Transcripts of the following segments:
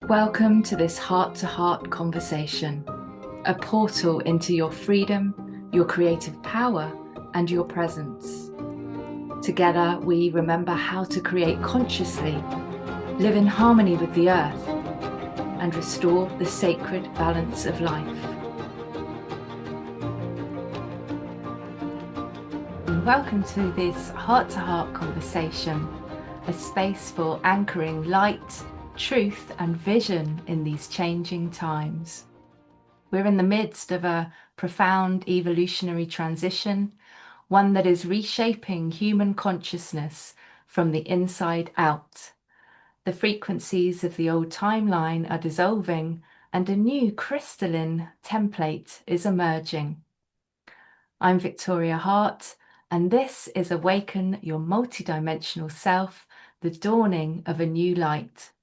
Welcome to this heart-to-heart conversation, a portal into your freedom, your creative power, and your presence. Together, we remember how to create consciously, live in harmony with the earth, and restore the sacred balance of life. Welcome to this heart-to-heart conversation, a space for anchoring light, truth and vision in these changing times. We're in the midst of a profound evolutionary transition, one that is reshaping human consciousness from the inside out. The frequencies of the old timeline are dissolving and a new crystalline template is emerging. I'm Victoria Hart, and this is Awaken Your Multidimensional Self, the dawning of a new light.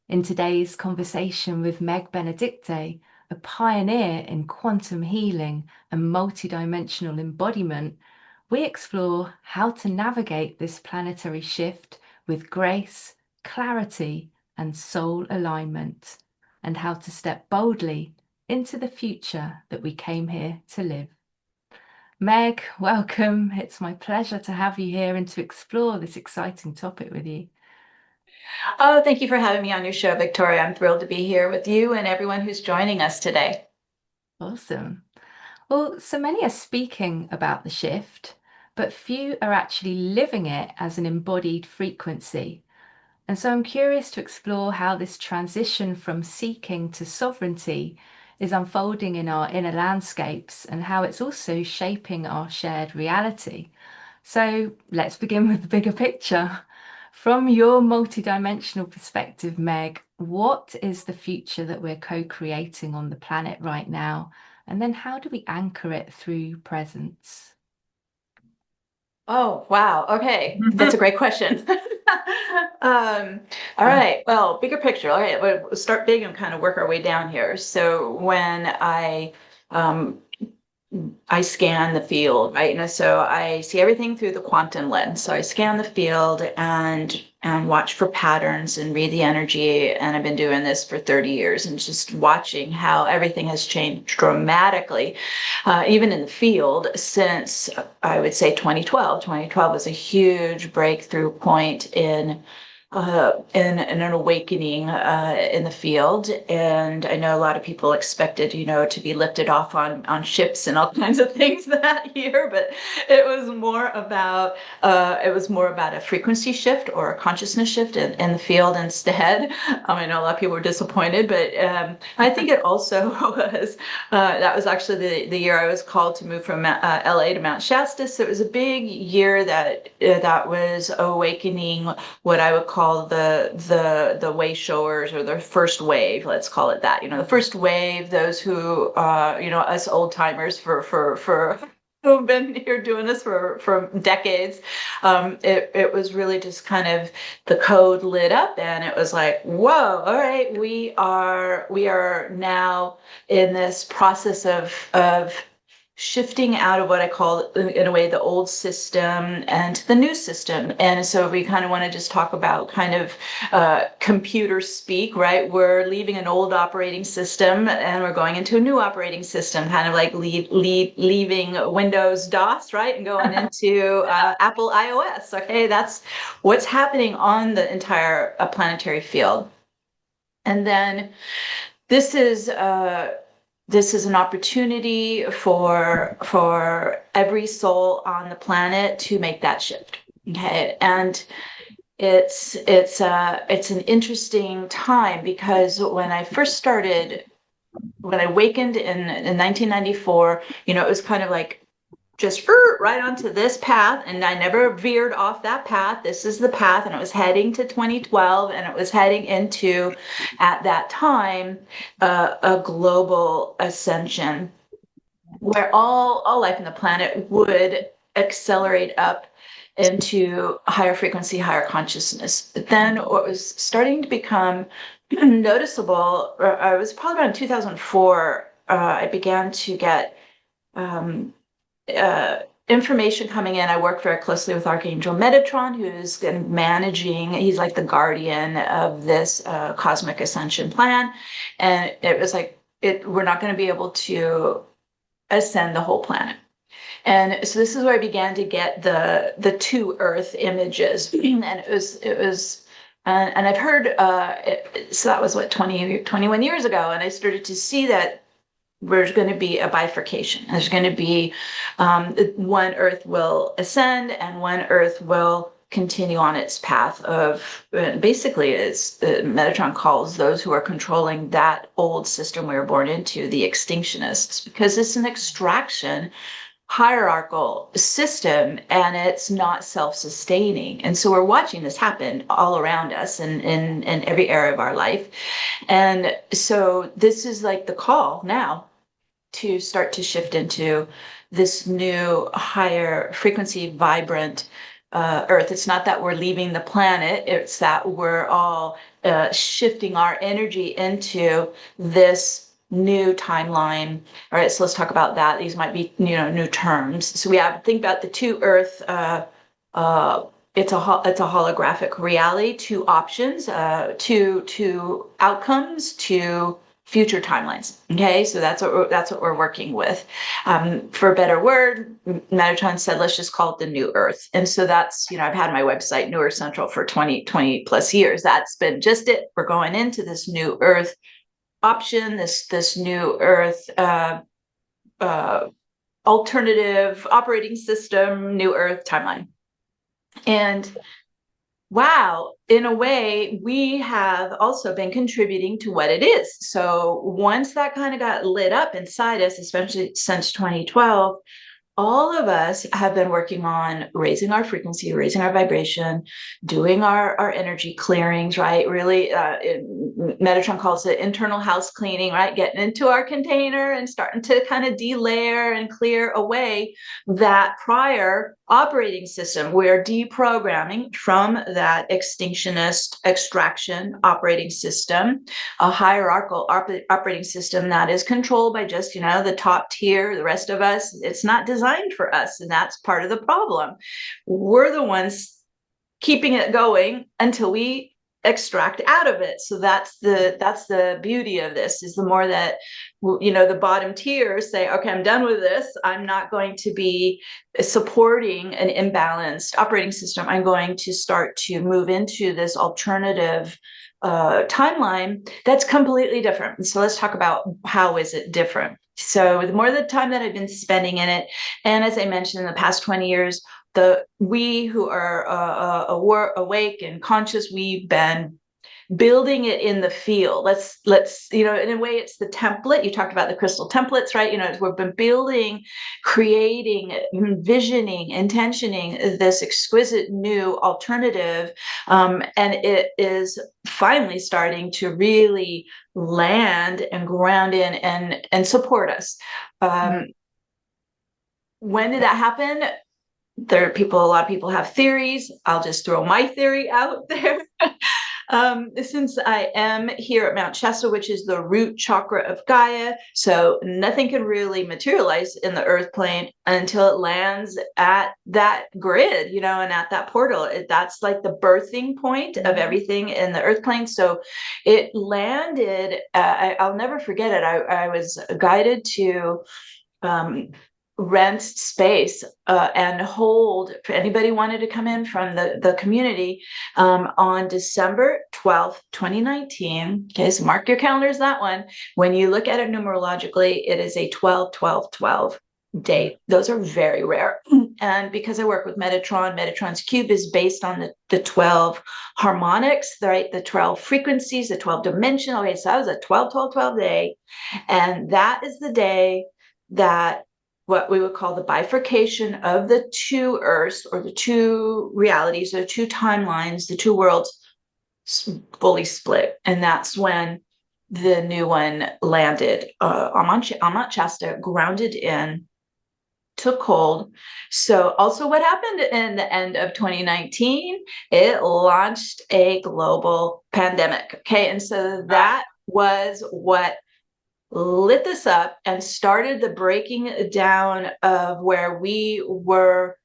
In today's conversation with Meg Benedicte, a pioneer in quantum healing and multidimensional embodiment, we explore how to navigate this planetary shift with grace, clarity, and soul alignment, and how to step boldly into the future that we came here to live. Meg, welcome. It's my pleasure to have you here and to explore this exciting topic with you. Oh, thank you for having me on your show, Victoria. I'm thrilled to be here with you and everyone who's joining us today. Awesome. Well, so many are speaking about the shift, but few are actually living it as an embodied frequency. And so I'm curious to explore how this transition from seeking to sovereignty is unfolding in our inner landscapes and how it's also shaping our shared reality. So let's begin with the bigger picture. From your multidimensional perspective, Meg, what is the future that we're co-creating on the planet right now? And then how do we anchor it through presence? Oh, wow. Okay. That's a great question. All right. Well, bigger picture. All right. We'll start big and kind of work our way down here. So when um, I scan the field, right? So I see everything through the quantum lens. So I scan the field and watch for patterns and read the energy. And I've been doing this for 30 years and just watching how everything has changed dramatically, even in the field since I would say 2012. 2012 was a huge breakthrough point in an awakening in the field. And I know a lot of people expected, to be lifted off on ships and all kinds of things that year, but it was more about a frequency shift or a consciousness shift in the field instead. I know a lot of people were disappointed, but I think it also was that was actually the year I was called to move from LA to Mount Shasta. So it was a big year that was awakening what I would call the way showers, or the first wave, let's call it that. The first wave, those who us old timers for who've been here doing this for decades. It was really just kind of the code lit up, and it was like, whoa, all right, we are now in this process of shifting out of what I call, in a way, the old system and the new system. And so we kind of want to just talk about kind of computer speak, right? We're leaving an old operating system and we're going into a new operating system, kind of like leaving Windows DOS, right? And going into Apple iOS. Okay, that's what's happening on the entire planetary field. And then this is an opportunity for every soul on the planet to make that shift. Okay, and it's an interesting time, because when I awakened in 1994, it was kind of like just right onto this path, and I never veered off that path. This is the path, and it was heading to 2012, and it was heading into, at that time, a global ascension where all life on the planet would accelerate up into higher frequency, higher consciousness. But then what was starting to become noticeable, I was probably around 2004, I began to get information coming in. I work very closely with Archangel Metatron, who's managing, he's like the guardian of this cosmic ascension plan. And it was like, we're not going to be able to ascend the whole planet. And so this is where I began to get the two Earth images, and it was, and I've heard, so that was what 21 years ago, and I started to see that there's going to be a bifurcation. There's going to be one Earth will ascend, and one Earth will continue on its path of, basically, as Metatron calls those who are controlling that old system we were born into, the extinctionists, because it's an extraction hierarchical system, and it's not self-sustaining. And so we're watching this happen all around us in every area of our life. And so this is like the call now to start to shift into this new higher frequency, vibrant Earth. It's not that we're leaving the planet, it's that we're all shifting our energy into this new timeline. All right, so let's talk about that. These might be, new terms. So we have, think about the two Earth, it's a holographic reality, two options, two outcomes, two future timelines. Okay, so that's what we're working with. For a better word, Metatron said, let's just call it the new Earth. And so that's, I've had my website, New Earth Central, for 20 plus years. That's been just it. We're going into this new Earth option, this new Earth alternative operating system, new Earth timeline. And wow, in a way, we have also been contributing to what it is. So once that kind of got lit up inside us, especially since 2012, all of us have been working on raising our frequency, raising our vibration, doing our energy clearings, right? Really, Metatron calls it internal house cleaning, right? Getting into our container and starting to kind of delayer and clear away that prior operating system. We're deprogramming from that extinctionist extraction operating system, a hierarchical operating system that is controlled by just, the top tier. The rest of us, it's not designed for us. And that's part of the problem. We're the ones keeping it going until we extract out of it. So that's the beauty of this, is the more that, the bottom tiers say, okay, I'm done with this. I'm not going to be supporting an imbalanced operating system. I'm going to start to move into this alternative timeline that's completely different. So let's talk about how is it different. So the more the time that I've been spending in it, and as I mentioned, in the past 20 years, we who are awake and conscious, we've been building it in the field. Let's in a way, it's the template. You talked about the crystal templates, right? We've been building, creating, envisioning, intentioning this exquisite new alternative, and it is finally starting to really land and ground in and support us. When did that happen? A lot of people have theories. I'll just throw my theory out there. Since I am here at Mount Shasta, which is the root chakra of Gaia, so nothing can really materialize in the earth plane until it lands at that grid, and at that portal. That's like the birthing point of everything in the earth plane. So it landed, I'll never forget it. I was guided to rent space and hold for anybody wanted to come in from the community on December 12th, 2019. Okay, so mark your calendars, that one. When you look at it numerologically, it is a 12-12-12 date. Those are very rare. And because I work with Metatron's cube is based on the 12 harmonics, right? The 12 frequencies, the 12 dimension. Okay, so that was a 12-12-12 day. And that is the day that what we would call the bifurcation of the two Earths, or the two realities, the two timelines, the two worlds fully split. And that's when the new one landed on Mount Shasta, grounded in, took hold. So also what happened in the end of 2019, it launched a global pandemic. Okay. And so that was what lit this up and started the breaking down of where we were,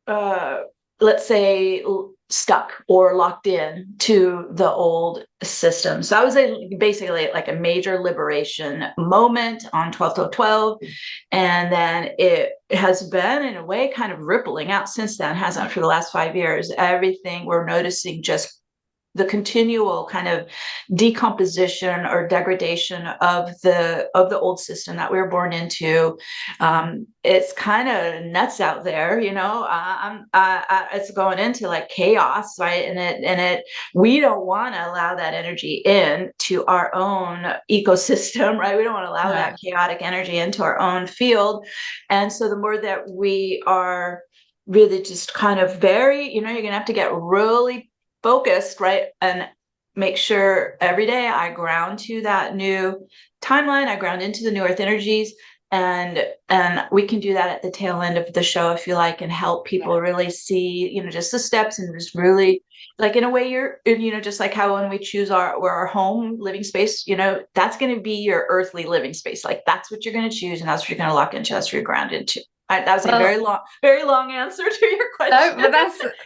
uh, let's say, stuck or locked in to the old system. So I was basically like a major liberation moment on 12/12. And then it has been, in a way, kind of rippling out since then, hasn't it, for the last 5 years? Everything we're noticing, just the continual kind of decomposition or degradation of the old system that we were born into. It's kind of nuts out there, it's going into like chaos, right? And we don't want to allow that energy in to our own ecosystem, right? We don't want to allow that chaotic energy into our own field. And so the more that we are really just kind of you're going to have to get really focused, right? And make sure every day I ground to that new timeline, I ground into the new earth energies. And we can do that at the tail end of the show, if you like, and help people really see, just the steps, and just really, like, in a way, just like how when we choose our home living space, that's going to be your earthly living space. Like, that's what you're going to choose, and that's what you're going to lock into, that's what you're ground into. That was a very long answer to your No, question. but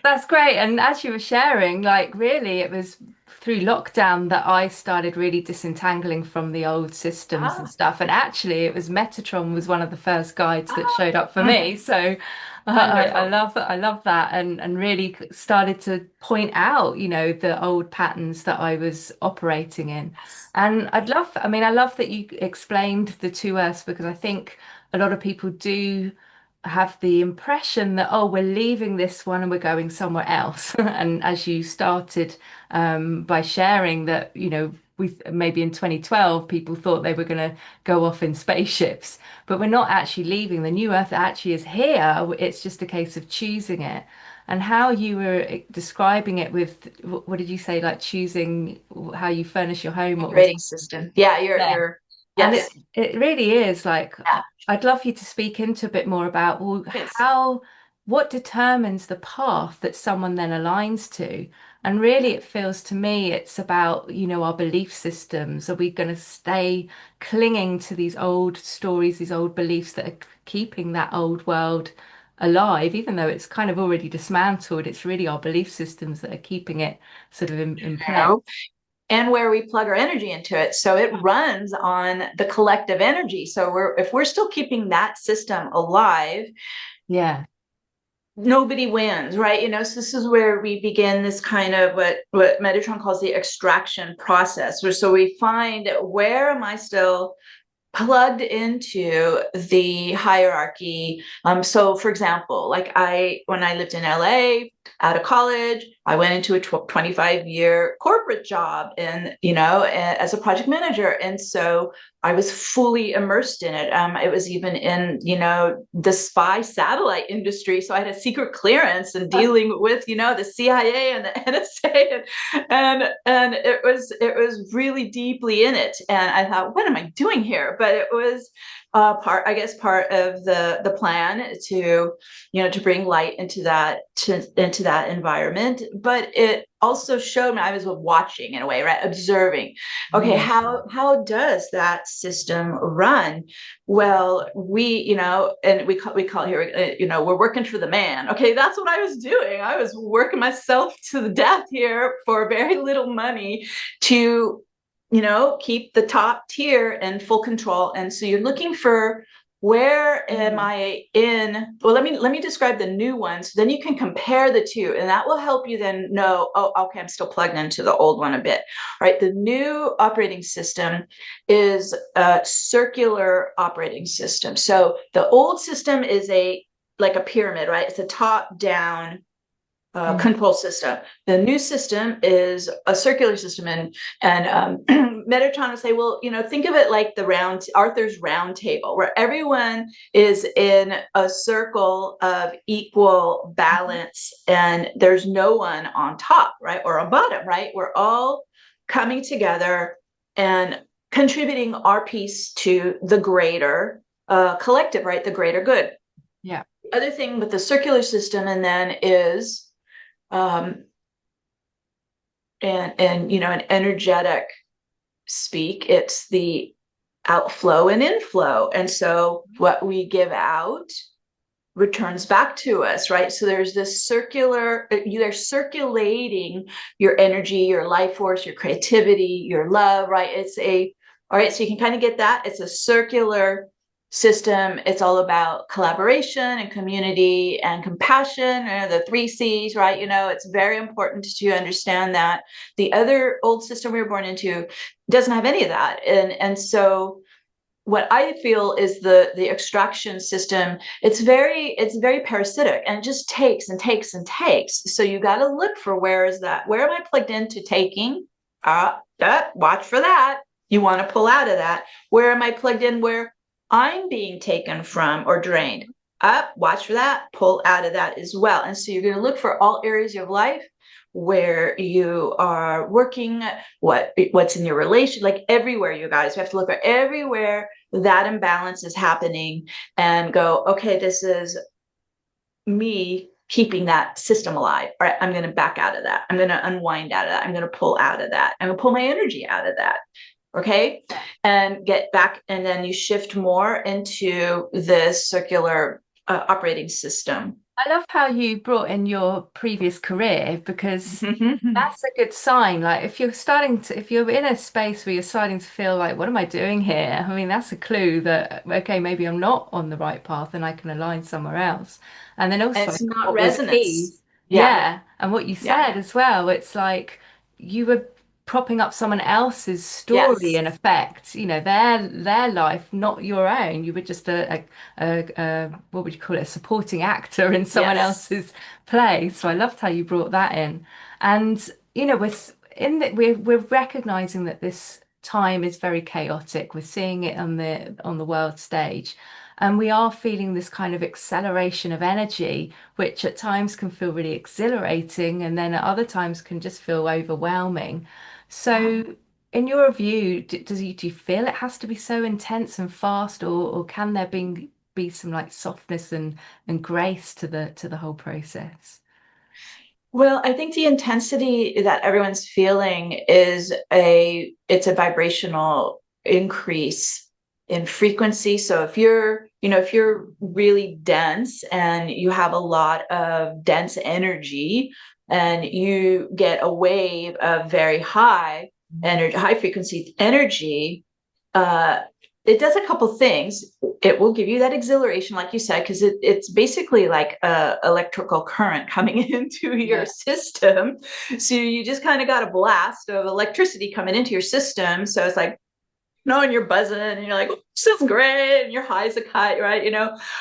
that's great. And as you were sharing, like really, it was through lockdown that I started really disentangling from the old systems and Ah, stuff. And actually, it was Metatron was one of the first guides that ah, showed up for mhm. me. So I Wonderful. love that. I love that, and really started to point out, the old patterns that I was operating in. Yes. And I mean, I love that you explained the two Earths, because I think a lot of people do have the impression that, oh, we're leaving this one and we're going somewhere else. And as you started by sharing that, we maybe in 2012 people thought they were going to go off in spaceships, but we're not actually leaving. The new Earth actually is here. It's just a case of choosing it. And how you were describing it with, what did you say, like choosing how you furnish your home or Operating something? system. Yeah, Yeah. And yes. it really is like, Yeah, I'd love you to speak into a bit more about, well, yes. what determines the path that someone then aligns to? And really, it feels to me it's about, our belief systems. Are we going to stay clinging to these old stories, these old beliefs that are keeping that old world alive, even though it's kind of already dismantled? It's really our belief systems that are keeping it sort of in place. No. And where we plug our energy into it. So it runs on the collective energy. So if we're still keeping that system alive, Yeah. nobody wins, right? So this is where we begin this kind of what Metatron calls the extraction process. So we find, where am I still plugged into the hierarchy? So for example, like when I lived in LA out of college, I went into a 25-year corporate job, and as a project manager, and so I was fully immersed in it. It was even in the spy satellite industry, so I had a secret clearance and dealing with the CIA and the NSA, and it was really deeply in it. And I thought, what am I doing here? But it was part of the plan to bring light into that environment. But it also showed me, I was watching, in a way, right, observing. Okay, Mm. how does that system run? Well, and we call it here, we're working for the man. Okay, that's what I was doing. I was working myself to the death here for very little money to keep the top tier in full control. And so you're looking for, where am Mm. I in? Well, let me describe the new one, so then you can compare the two, and that will help you then know, oh, okay, I'm still plugged into the old one a bit, right? The new operating system is a circular operating system. So the old system is like a pyramid, right? It's a top down Mm. control system. The new system is a circular system, and Metatron will say, well, think of it like the Arthur's round table, where everyone is in a circle of equal balance, and there's no one on top, right, or on bottom, right? We're all coming together and contributing our piece to the greater collective, right? The greater good. Yeah. Other thing with the circular system, and then is um, and an energetic speak, it's the outflow and inflow. And so what we give out returns back to us, right? So there's this circular, you're circulating your energy, your life force, your creativity, your love, right? All right, so you can kind of get that. It's a circular system. It's all about collaboration and community and compassion, the 3 C's, right? It's very important to understand that the other old system we were born into doesn't have any of that. And so what I feel is the extraction system, it's very parasitic, and it just takes and takes and takes. So you got to look for, where am I plugged into taking? Watch for that. You want to pull out of that. Where am I plugged in where I'm being taken from or drained? Watch for that. Pull out of that as well. And so you're going to look for all areas of life where you are working, what's in your relation, like everywhere. You guys, we have to look at everywhere that imbalance is happening and go, okay, this is me keeping that system alive. All right, I'm going to back out of that. I'm going to unwind out of that. I'm going to pull out of that. I'm going to pull my energy out of that. Okay, and get back, and then you shift more into this circular operating system. I love how you brought in your previous career, because that's a good sign. Like if you're in a space where you're starting to feel like, what am I doing here? I mean, that's a clue that, okay, maybe I'm not on the right path and I can align somewhere else. And then And also it's not what was key. resonance. Yeah, Yeah. And what you yeah, said as well, it's like you were propping up someone else's story, yes, in effect, their life, not your own. You were just a what would you call it, a supporting actor in someone yes. else's play. So I loved how you brought that in. And we're recognizing that this time is very chaotic. We're seeing it on the world stage. And we are feeling this kind of acceleration of energy, which at times can feel really exhilarating, and then at other times can just feel overwhelming. So, in your view, do you feel it has to be so intense and fast, or can there be some like softness and grace to the whole process? Well, I think the intensity that everyone's feeling is it's a vibrational increase in frequency. So if you're really dense and you have a lot of dense energy, and you get a wave of very high energy, high frequency energy, uh, it does a couple things. It will give you that exhilaration, like you said, because it's basically like a electrical current coming into your Yeah. system. So you just kind of got a blast of electricity coming into your system. So it's like, and you're buzzing and you're like, oh, this is great. And your high as a kite, right?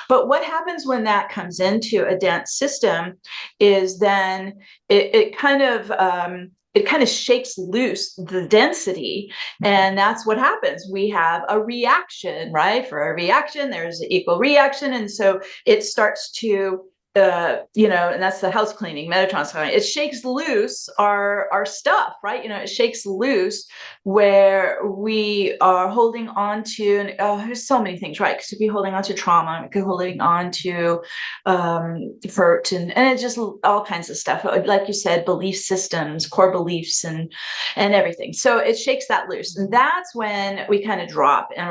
But what happens when that comes into a dense system is then it kind of shakes loose the density. And that's what happens. We have a reaction, right? For a reaction, there's an equal reaction. And so it starts to and that's the house cleaning, Metatron's cleaning. It shakes loose our stuff, right? It shakes loose where we are holding on to, and there's so many things, right? Because we could be holding on to trauma, we could be holding on to hurt, and it's just all kinds of stuff. Like you said, belief systems, core beliefs, and everything. So it shakes that loose, and that's when we kind of drop, and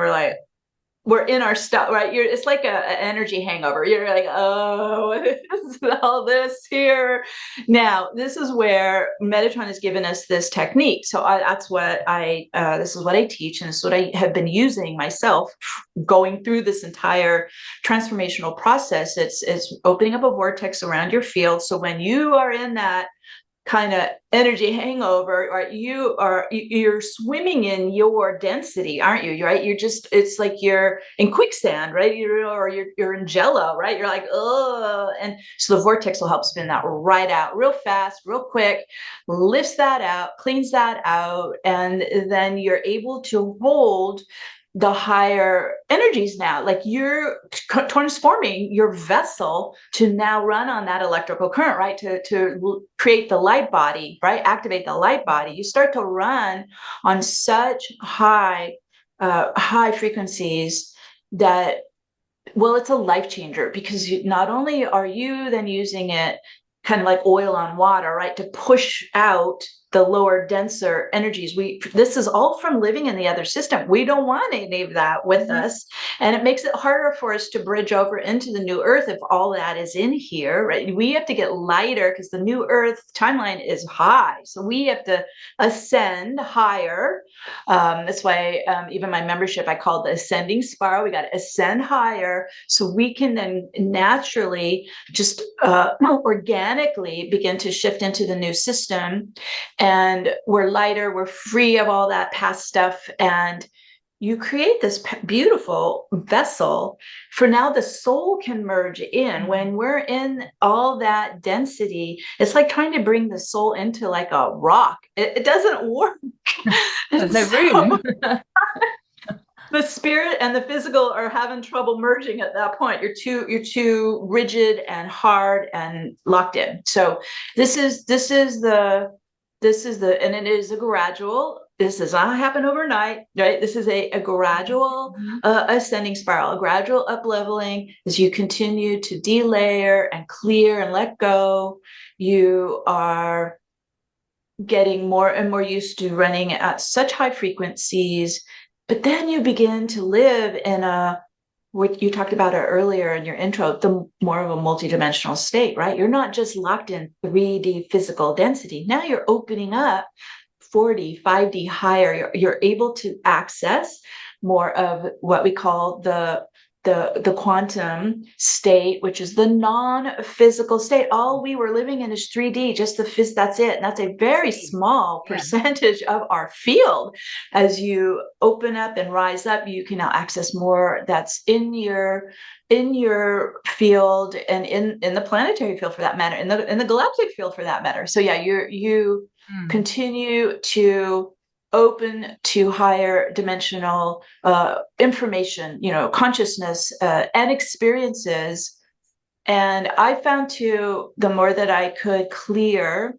we're in our stuff, right? It's like an energy hangover. You're like, oh, what is all this here? Now, this is where Metatron has given us this technique. So this is what I teach, and this is what I have been using myself going through this entire transformational process. It's opening up a vortex around your field. So when you are in that kind of energy hangover, right? You're swimming in your density, aren't you? Right? It's like you're in quicksand, right? You're in jello, right? You're like, oh, and so the vortex will help spin that right out real fast, real quick, lifts that out, cleans that out, and then you're able to hold the higher energies now. Like you're transforming your vessel to now run on that electrical current, right? To create the light body, right? Activate the light body. You start to run on such high frequencies that, well, it's a life changer, because not only are you then using it kind of like oil on water, right? To push out the lower, denser energies. This is all from living in the other system. We don't want any of that with us. And it makes it harder for us to bridge over into the new earth if all that is in here, right? We have to get lighter because the new earth timeline is high. So we have to ascend higher. That's why even my membership, I call it the ascending spiral. We got to ascend higher so we can then naturally just organically begin to shift into the new system. And we're lighter, we're free of all that past stuff. And you create this beautiful vessel for now the soul can merge in. When we're in all that density, it's like trying to bring the soul into like a rock. It doesn't work. There's no room. The spirit and the physical are having trouble merging at that point. You're too rigid and hard and locked in. So this is the and it is a gradual. This does not happen overnight, right? This is a gradual ascending spiral, a gradual up leveling as you continue to delayer and clear and let go. You are getting more and more used to running at such high frequencies, but then you begin to live in what you talked about earlier in your intro, the more of a multidimensional state, right? You're not just locked in 3D physical density. Now you're opening up 4D, 5D higher. You're able to access more of what we call the quantum state, which is the non-physical state. All we were living in is 3D, just the that's it. And that's a very small percentage of our field. As you open up and rise up, you can now access more that's in your field and in the planetary field for that matter, in the galactic field for that matter. So yeah, you continue to open to higher dimensional information, consciousness and experiences. And I found too, the more that I could clear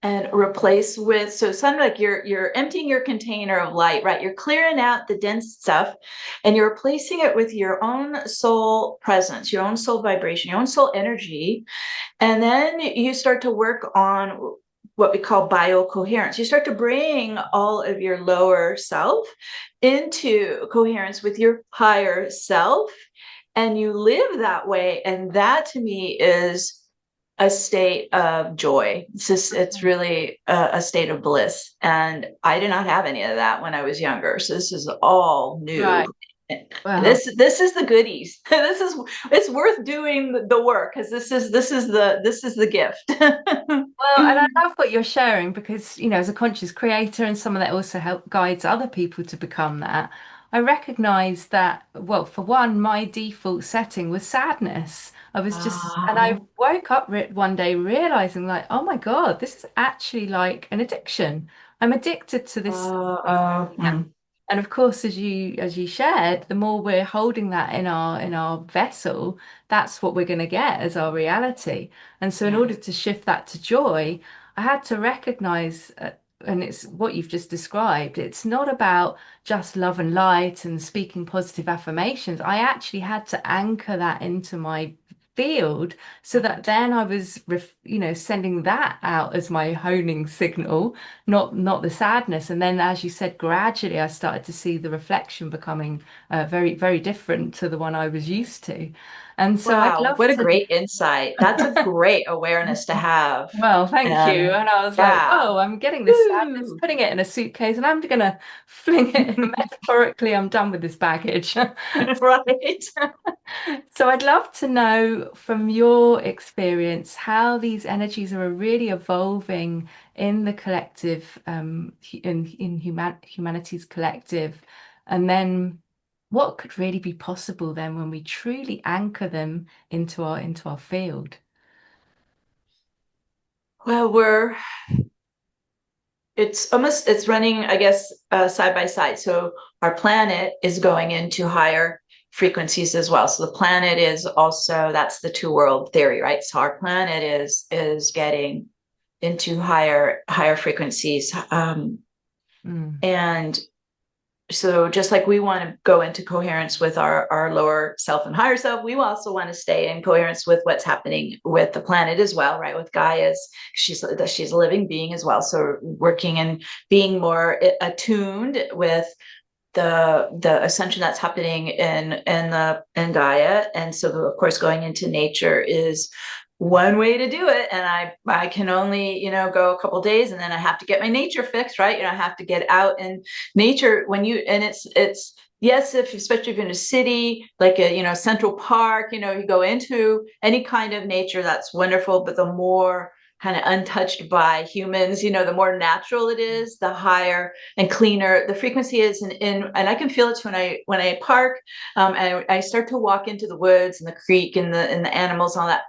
and replace with, so it's kind of like you're emptying your container of light, right? You're clearing out the dense stuff and you're replacing it with your own soul presence, your own soul vibration, your own soul energy. And then you start to work on what we call biocoherence. You start to bring all of your lower self into coherence with your higher self, and you live that way. And that to me is a state of joy. It's really a state of bliss. And I did not have any of that when I was younger. So this is all new. Right. Wow. This is the goodies. It's worth doing the work because this is the gift. Well, and I love what you're sharing because, as a conscious creator and someone that also guides other people to become that, I recognize that, well, for one, my default setting was sadness. I was and I woke up one day realizing like, oh my God, this is actually like an addiction. I'm addicted to this. And of course, as you shared, the more we're holding that in our vessel, that's what we're going to get as our reality. And so, in order to shift that to joy, I had to recognize, and it's what you've just described. It's not about just love and light and speaking positive affirmations. I actually had to anchor that into my field so that then I was sending that out as my honing signal, not the sadness. And then, as you said, gradually I started to see the reflection becoming very, very different to the one I was used to. And so I'd love what a great insight. That's a great awareness to have. Well, thank you. And I was like, oh, I'm getting this sadness, putting it in a suitcase, and I'm gonna fling it in. Metaphorically, I'm done with this baggage. Right. So I'd love to know from your experience how these energies are really evolving in the collective, in humanity's collective, and then what could really be possible then when we truly anchor them into our field. Well, it's running, I guess, side by side. So our planet is going into higher frequencies as well. So the planet is also, that's the two world theory, right? So our planet is getting into higher frequencies. And so just like we want to go into coherence with our lower self and higher self, we also want to stay in coherence with what's happening with the planet as well, right? With Gaia's, she's a living being as well. So working and being more attuned with the ascension that's happening in Gaia. And so of course going into nature is one way to do it. And I can only, go a couple days and then I have to get my nature fixed, right? I have to get out in nature and it's yes, especially if you're in a city, like Central Park, you go into any kind of nature, that's wonderful. But the more kind of untouched by humans, the more natural it is, the higher and cleaner the frequency is. And I can feel it when I park, and I start to walk into the woods and the creek and the animals and all that.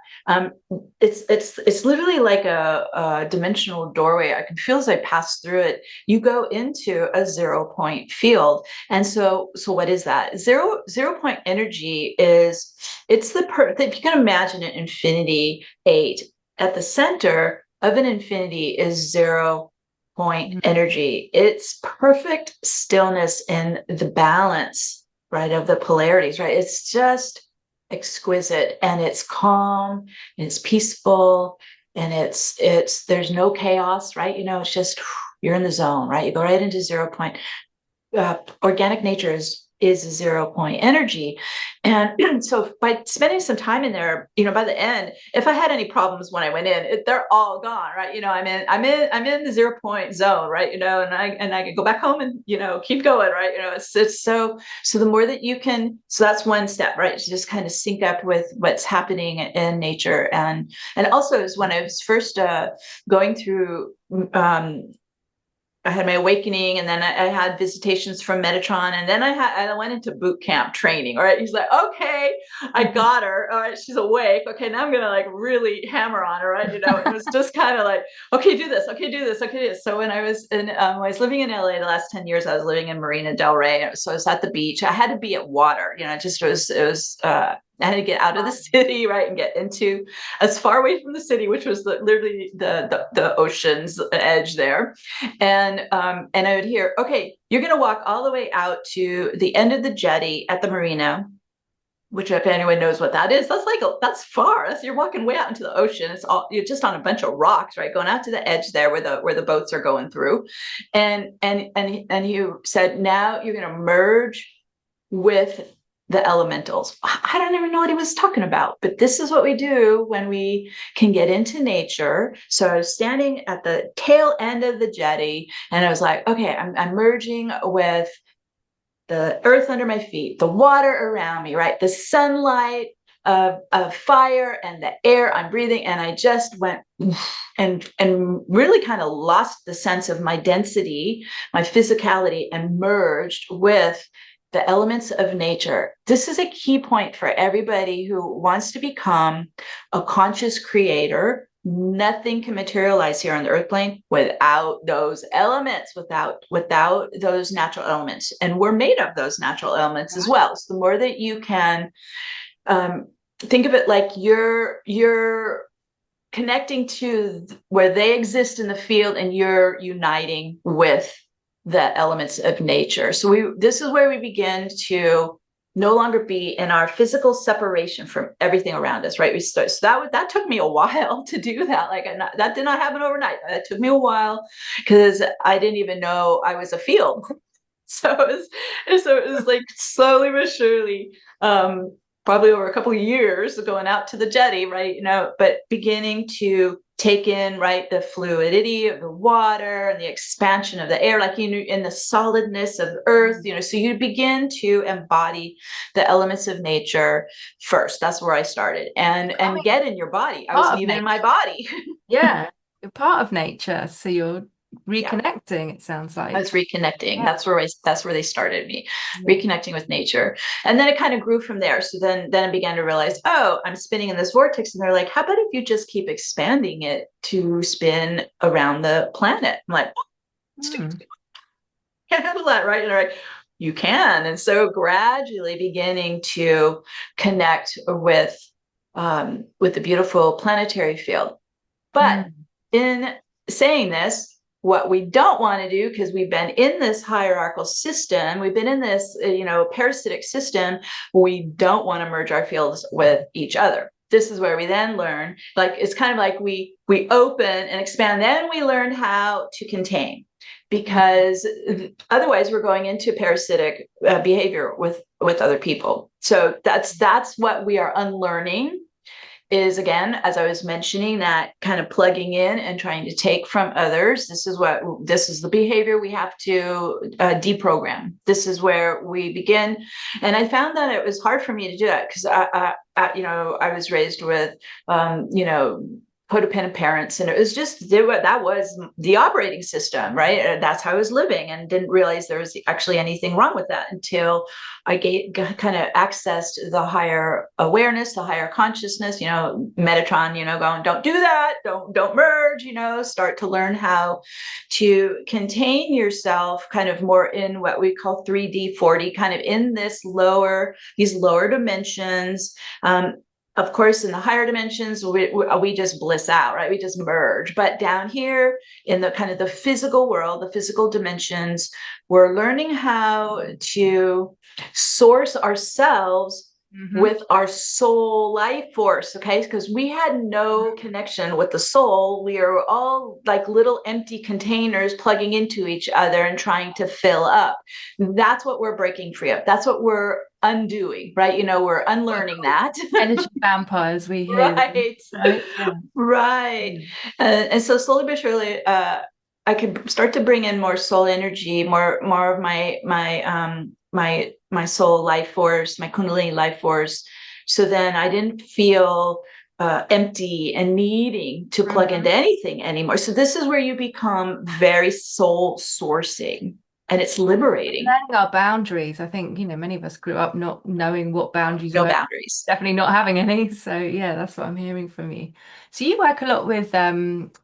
It's literally like a dimensional doorway. I can feel as I pass through it, you go into a 0 point field. And so what is that? Zero point energy is, it's if you can imagine an infinity 8, at the center of an infinity is 0 point energy. It's perfect stillness in the balance, right, of the polarities, right? It's just exquisite, and it's calm, and it's peaceful, and it's there's no chaos, right? It's just you're in the zone, right? You go right into 0 point. Organic nature is a 0 point energy. And so by spending some time in there, by the end, if I had any problems when I went in, they're all gone, right? I'm in the 0 point zone, right? And I can go back home and, keep going, right? It's so the more that you can, so that's one step, right? To just kind of sync up with what's happening in nature. And also is when I was first going through, I had my awakening, and then I had visitations from Metatron, and then I went into boot camp training. All right, he's like, okay, I got her. All right, she's awake. Okay, now I'm gonna like really hammer on her, right? It was just kind of like, okay, do this. Okay, do this. Okay, do this. So when I was living in LA the last 10 years, I was living in Marina Del Rey. So I was at the beach. I had to be at water. It was. I had to get out of the city, right, and get into as far away from the city, which was literally the ocean's edge there. And I would hear, okay, you're going to walk all the way out to the end of the jetty at the marina, which if anyone knows what that is, that's far. You're walking way out into the ocean. You're just on a bunch of rocks, right? Going out to the edge there where the boats are going through. And you said, now you're going to merge with the elementals. I don't even know what he was talking about, but this is what we do when we can get into nature. So I was standing at the tail end of the jetty, and I was like, okay, I'm merging with the earth under my feet, the water around me, right? The sunlight of fire and the air I'm breathing. And I just went and really kind of lost the sense of my density, my physicality, and merged with the elements of nature. This is a key point for everybody who wants to become a conscious creator. Nothing can materialize here on the earth plane without those elements, without those natural elements. And we're made of those natural elements as well. So the more that you can think of it like you're connecting to where they exist in the field, and you're uniting with the elements of nature. So this is where we begin to no longer be in our physical separation from everything around us, right? So that took me a while to do that. That did not happen overnight. That took me a while because I didn't even know I was a field. So it was like slowly but surely, probably over a couple of years going out to the jetty, right? But beginning to take in, right, the fluidity of the water and the expansion of the air, like in the solidness of earth, so you begin to embody the elements of nature first. That's where I started, and get in your body. I wasn't even in my body. Yeah, you're part of nature, so you're reconnecting. It sounds like I was reconnecting. That's where they started me, reconnecting with nature. And then it kind of grew from there. So then I began to realize, oh, I'm spinning in this vortex. And they're like, how about if you just keep expanding it to spin around the planet? I'm like, can't handle that, right? And they're like, you can. And so gradually beginning to connect with the beautiful planetary field. But in saying this, what we don't want to do, because we've been in this hierarchical system, we've been in this, parasitic system, we don't want to merge our fields with each other. This is where we then learn, like, it's kind of like we open and expand, then we learn how to contain, because otherwise we're going into parasitic behavior with other people. So that's what we are unlearning, is, again, as I was mentioning, that kind of plugging in and trying to take from others. This is the behavior we have to deprogram. This is where we begin. And I found that it was hard for me to do that, because I was raised with, codependent parents, and it was just, that was the operating system, right? And that's how I was living, and didn't realize there was actually anything wrong with that until I kind of accessed the higher awareness, the higher consciousness, Metatron, going, don't do that, don't merge, start to learn how to contain yourself, kind of more in what we call 3D, 4D, kind of in these lower dimensions. Of course, in the higher dimensions, we just bliss out, right? We just merge. But down here in the kind of the physical world, the physical dimensions, we're learning how to source ourselves with our soul life force, okay? Because we had no connection with the soul. We are all like little empty containers plugging into each other and trying to fill up. That's what we're breaking free of. That's what we're undoing, right? We're unlearning that. Energy vampires, we hear. Right. Yeah. Right. And so slowly but surely, I could start to bring in more soul energy, more of my soul life force, my Kundalini life force. So then I didn't feel empty and needing to plug into anything anymore. So this is where you become very soul sourcing, and it's liberating. Learning our boundaries. I think, many of us grew up not knowing what boundaries were. No boundaries. Definitely not having any. So yeah, that's what I'm hearing from you. So you work a lot with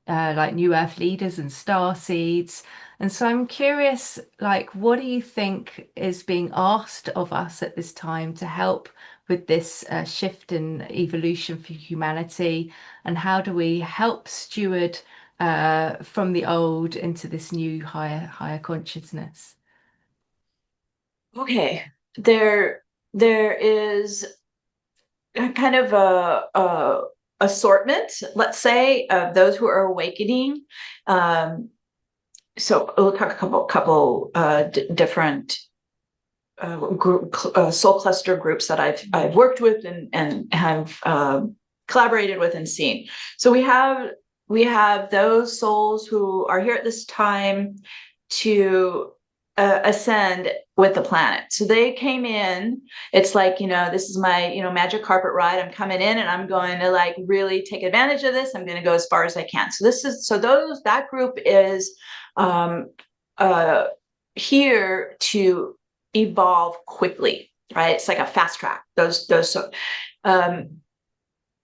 like New Earth leaders and star seeds. And so I'm curious, like, what do you think is being asked of us at this time to help with this shift in evolution for humanity? And how do we help steward from the old into this new higher consciousness? Okay, there is a kind of a assortment, let's say, of those who are awakening. So we'll talk a couple different group soul cluster groups that I've worked with and have collaborated with and seen. So we have those souls who are here at this time to ascend with the planet. So they came in, it's like, this is my, magic carpet ride. I'm coming in and I'm going to like really take advantage of this. I'm going to go as far as I can. So that group is here to evolve quickly, right? It's like a fast track.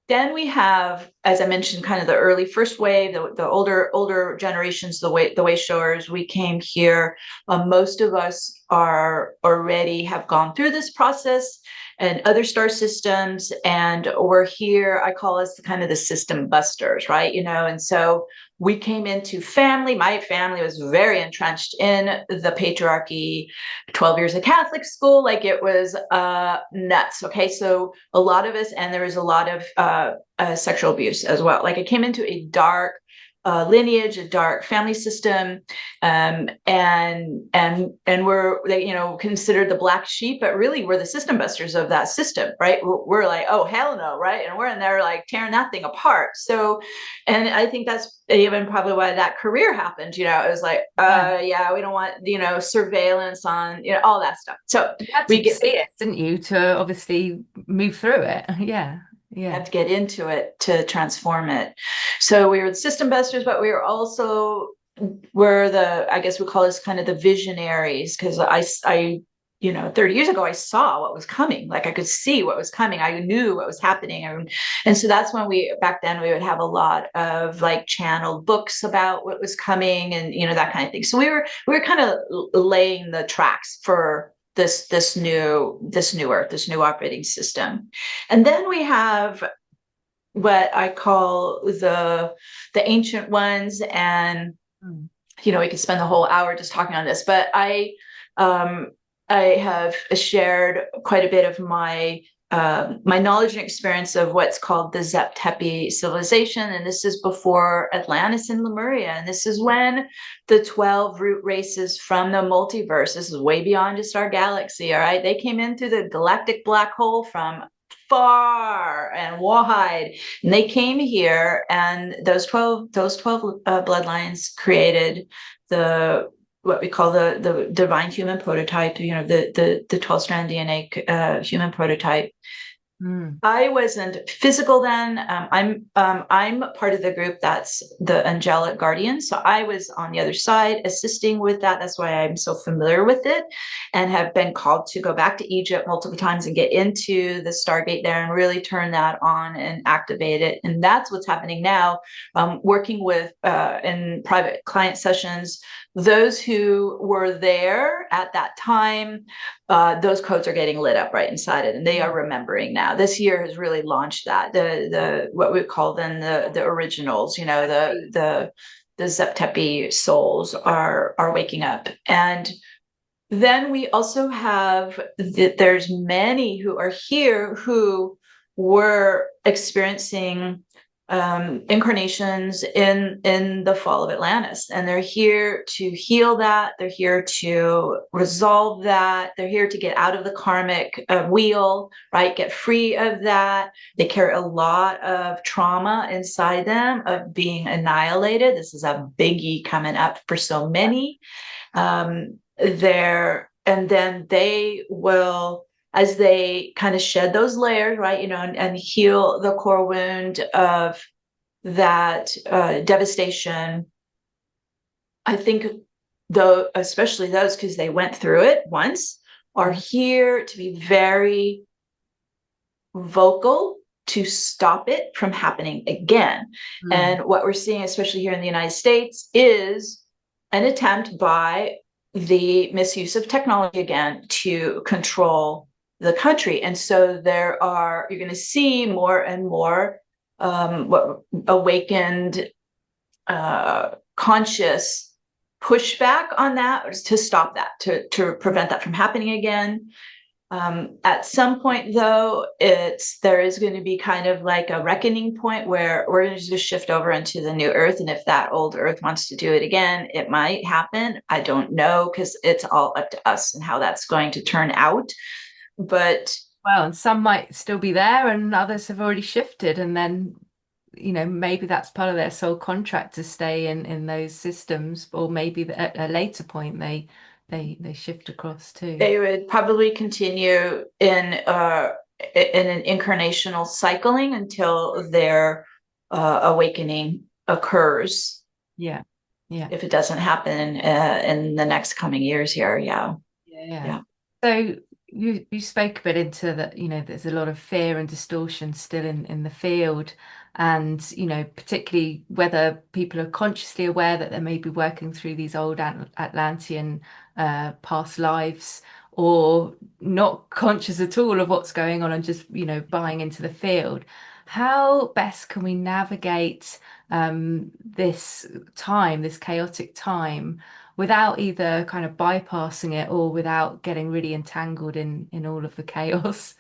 Then we have, as I mentioned, kind of the early first wave, the older generations, the way showers. We came here. Most of us are already have gone through this process and other star systems, and we're here. I call us kind of the system busters, right? And so we came into family. My family was very entrenched in the patriarchy, 12 years of Catholic school, like it was nuts. Okay, so a lot of us, and there was a lot of sexual abuse as well. Like I came into a dark lineage, a dark family system, and we're considered the black sheep, but really we're the system busters of that system, right? We're like, oh hell no, right? And we're in there like tearing that thing apart. So, and I think that's even probably why that career happened. It was like, yeah, we don't want surveillance on all that stuff. So you had to see it, didn't you, to obviously move through it? Yeah. Have to get into it to transform it. So we were the system busters, but we were also I guess we call this kind of the visionaries, because I 30 years ago I saw what was coming. Like I could see what was coming. I knew what was happening, and so that's when back then we would have a lot of like channeled books about what was coming, and that kind of thing. So we were kind of laying the tracks for this new earth, this new operating system. And then we have what I call the ancient ones and we could spend the whole hour just talking on this, but um, I have shared quite a bit of my knowledge and experience of what's called the Zep Tepi civilization. And this is before Atlantis and Lemuria. And this is when the 12 root races from the multiverse, this is way beyond just our galaxy, all right? They came in through the galactic black hole from far and wide, and they came here, and those 12 bloodlines created the what we call the divine human prototype, the 12-strand DNA human prototype. I wasn't physical then. I'm part of the group that's the angelic guardian. So I was on the other side assisting with that. That's why I'm so familiar with it, and have been called to go back to Egypt multiple times and get into the Stargate there and really turn that on and activate it. And that's what's happening now. Working with in private client sessions, those who were there at that time, those codes are getting lit up right inside it, and they are remembering now. This year has really launched that. The what we call then the originals, the Zep Tepi souls are waking up. And then we also have there's many who are here who were experiencing incarnations in the fall of Atlantis, and they're here to heal that. They're here to resolve that. They're here to get out of the karmic wheel, right? Get free of that. They carry a lot of trauma inside them of being annihilated. This is a biggie coming up for so many. And then they will, as they kind of shed those layers, right, and heal the core wound of that devastation. I think, though, especially those, because they went through it once, are here to be very vocal to stop it from happening again. And what we're seeing, especially here in the United States, is an attempt by the misuse of technology again to control the country. And so you're going to see more and more awakened, conscious pushback on that to stop that, to prevent that from happening again. At some point, though, there is going to be kind of like a reckoning point where we're going to just shift over into the new Earth. And if that old Earth wants to do it again, it might happen. I don't know, because it's all up to us and how that's going to turn out. But and some might still be there, and others have already shifted, and then maybe that's part of their soul contract to stay in those systems, or maybe at a later point they shift across too. They would probably continue in an incarnational cycling until their awakening occurs. Yeah. If it doesn't happen in the next coming years here, yeah. So you spoke a bit into that, there's a lot of fear and distortion still in the field, and particularly whether people are consciously aware that they may be working through these old Atlantean past lives, or not conscious at all of what's going on and just buying into the field. How best can we navigate this chaotic time, without either kind of bypassing it or without getting really entangled in all of the chaos?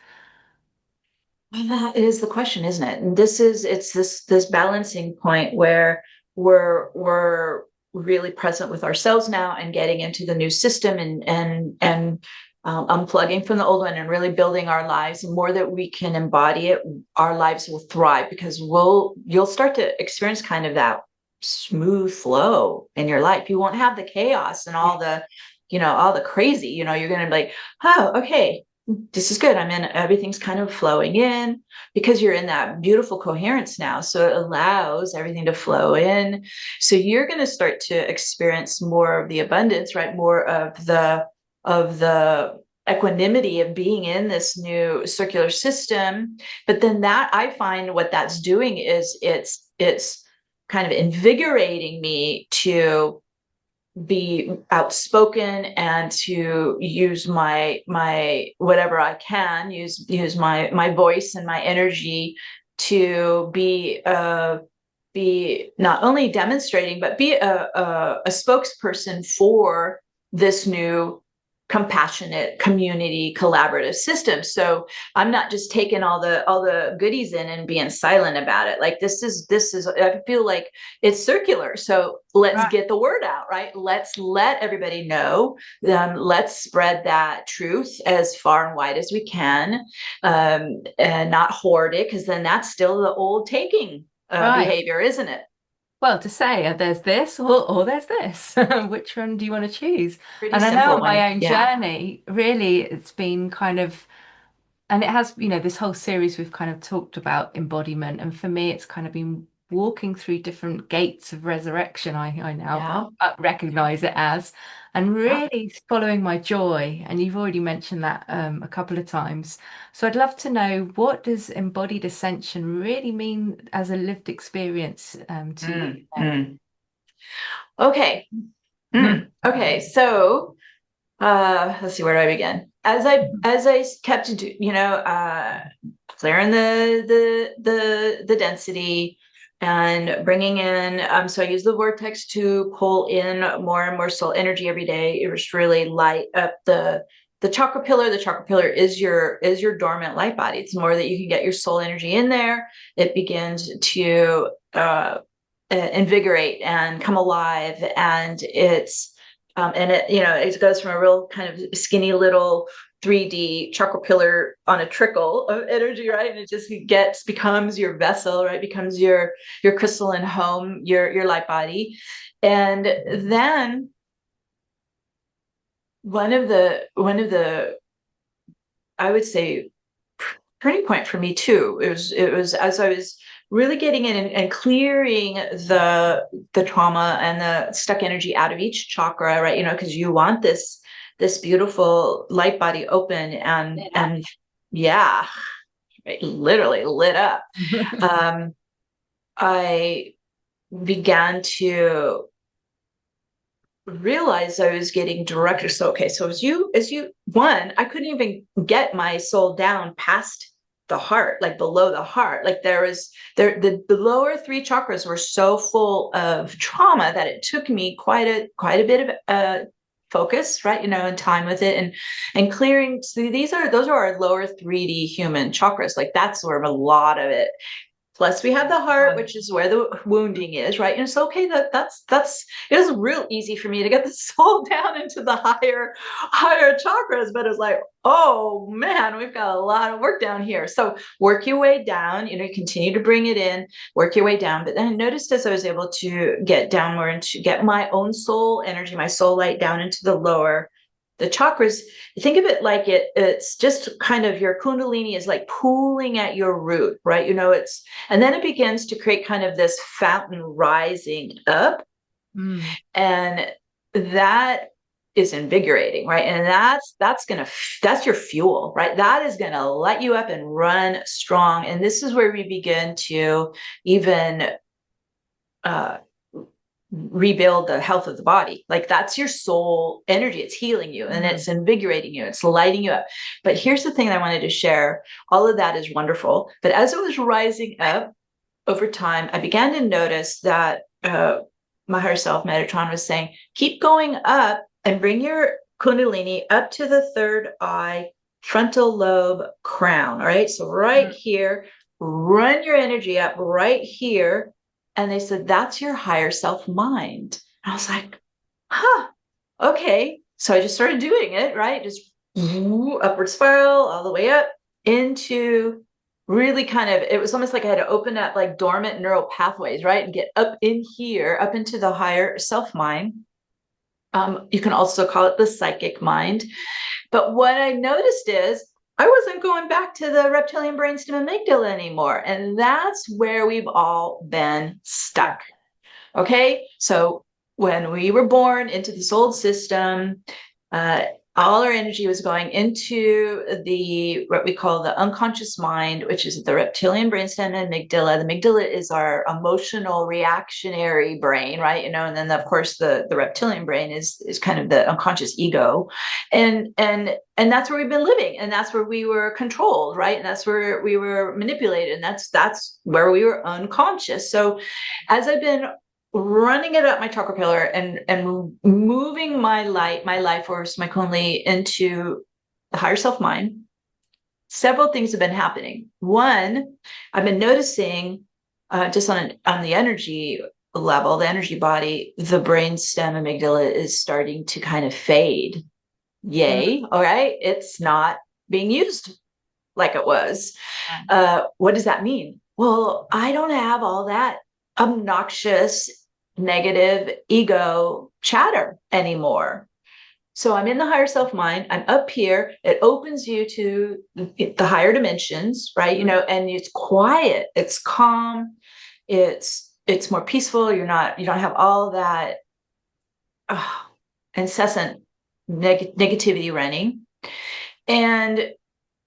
Well, that is the question, isn't it? And it's this balancing point where we're really present with ourselves now and getting into the new system and unplugging from the old one and really building our lives. The more that we can embody it, our lives will thrive, because you'll start to experience kind of that smooth flow in your life. You won't have the chaos and all the crazy. You're going to be like, oh, okay, this is good. Everything's kind of flowing in, because you're in that beautiful coherence now. So it allows everything to flow in. So you're going to start to experience more of the abundance, right? More of the equanimity of being in this new circular system. But then that, I find what that's doing is it's kind of invigorating me to be outspoken and to use my whatever I can use my voice and my energy to be be not only demonstrating, but be a spokesperson for this new compassionate community collaborative system. So I'm not just taking all the goodies in and being silent about it. Like this is I feel like it's circular. So let's get the word out, right? Let's let everybody know. Let's spread that truth as far and wide as we can, and not hoard it, because then that's still the old taking Right. behavior, isn't it? Well, to say there's this or there's this. Which one do you want to choose? Pretty And I know simple on when, my own yeah, journey, really, it's been kind of, and it has, this whole series we've kind of talked about embodiment. And for me, it's kind of been walking through different gates of resurrection, I now yeah, recognize it as, and yeah. really following my joy. And you've already mentioned that a couple of times. So I'd love to know, what does embodied ascension really mean as a lived experience to you, Mm, Meg? mm. Okay. Okay. So let's see, where do I begin? As I kept clearing the density and bringing in, so I use the vortex to pull in more and more soul energy every day. It was really light up the chakra pillar. The chakra pillar is your dormant light body. It's more that you can get your soul energy in there. It begins to invigorate and come alive, and it goes from a real kind of skinny little 3D chakra pillar on a trickle of energy, right? And it just becomes your vessel, right? Becomes your crystalline home, your light body. And then one of the I would say turning point for me too. It was as I was really getting in and clearing the trauma and the stuck energy out of each chakra, right? Because you want this beautiful light body open and yeah, right, literally lit up. Um, I began to realize I was getting directed. So okay, so as you one, I couldn't even get my soul down past the heart, like below the heart. Like the lower three chakras were so full of trauma that it took me quite a bit of focus, right? And time with it, and clearing. So those are our lower 3D human chakras. Like that's where a lot of it. Plus, we have the heart, Right. which is where the wounding is, right? And it's okay that's it was real easy for me to get the soul down into the higher chakras, but it's like, oh man, we've got a lot of work down here. So work your way down, continue to bring it in, work your way down. But then I noticed as I was able to get down more and to get my own soul energy, my soul light down into the chakras, think of it like it's just kind of your kundalini is like pooling at your root, right? And then it begins to create kind of this fountain rising up, Mm. and that is invigorating, right? And that's your fuel, right? That is gonna light you up and run strong. And this is where we begin to even uh rebuild the health of the body. Like that's your soul energy. It's healing you and it's invigorating you. It's lighting you up. But here's the thing I wanted to share. All of that is wonderful. But as it was rising up over time, I began to notice that my higher self, Metatron, was saying, keep going up and bring your Kundalini up to the third eye, frontal lobe, crown. All right. So right here, run your energy up right here. And they said, that's your higher self mind. And I was like, huh, okay. So I just started doing it, right? Just upward spiral all the way up into really it was almost like I had to open up like dormant neural pathways, right? And get up in here, up into the higher self mind. You can also call it the psychic mind. But what I noticed is I wasn't going back to the reptilian brainstem amygdala anymore. And that's where we've all been Yeah. stuck. Okay. So when we were born into this old system, all our energy was going into the what we call the unconscious mind, which is the reptilian brainstem and amygdala. The amygdala is our emotional reactionary brain, right? And then of course the reptilian brain is kind of the unconscious ego. And that's where we've been living, and that's where we were controlled, right? And that's where we were manipulated, and that's where we were unconscious. So as I've been running it up my chakra pillar and moving my light, my life force, my kundalini into the higher self mind, several things have been happening. One, I've been noticing just on the energy level, the energy body, the brain stem amygdala is starting to kind of fade. Yay. All right. It's not being used like it was. What does that mean? Well, I don't have all that obnoxious, negative ego chatter anymore. So I'm in the higher self mind. I'm up here. It opens you to the higher dimensions, right? And it's quiet, it's calm, it's more peaceful. You don't have all that incessant negativity running. And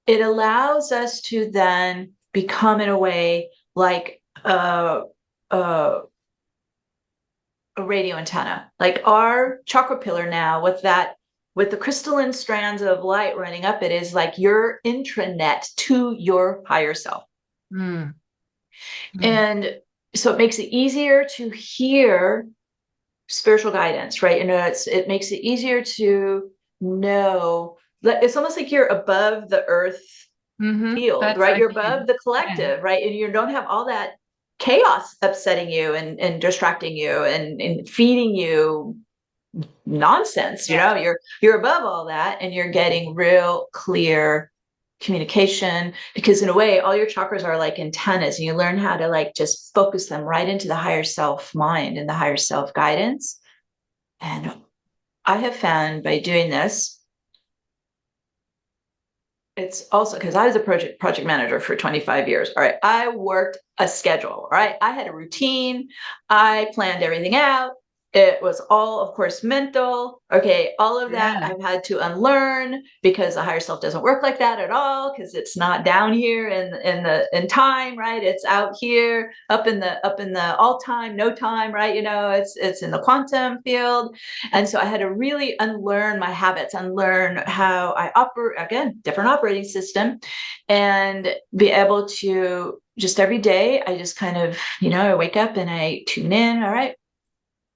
it allows us to then become, in a way, like a radio antenna. Like our chakra pillar now, with the crystalline strands of light running up, it is like your intranet to your higher self. And so it makes it easier to hear spiritual guidance, right? It makes it easier to know. It's almost like you're above the earth field, right? You're above the collective, right? And you don't have all that chaos upsetting you and distracting you and feeding you nonsense. You're above all that, and you're getting real clear communication, because in a way all your chakras are like antennas, and you learn how to like just focus them right into the higher self mind and the higher self guidance. And I have found by doing this, it's also because I was a project manager for 25 years. All right. I worked a schedule. All right. I had a routine. I planned everything out. It was all, of course, mental. Okay. All of that I've had to unlearn, because the higher self doesn't work like that at all, because it's not down here in time, right? It's out here up in the all time, no time, right? It's in the quantum field. And so I had to really unlearn my habits, unlearn how I operate, again, different operating system, and be able to just every day, I just kind of, I wake up and I tune in. All right,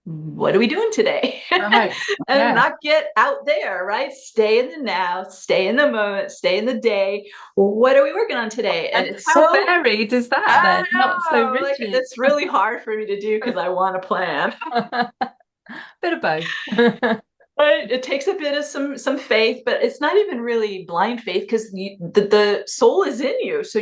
what are we doing today? Right. And not get out there, right? Stay in the now, stay in the moment, stay in the day. What are we working on today? And it's how varied is that then? Not so rigid. Like, it's really hard for me to do because I want to plan. Bit of both. It takes a bit of some faith, but it's not even really blind faith, because the soul is in you, so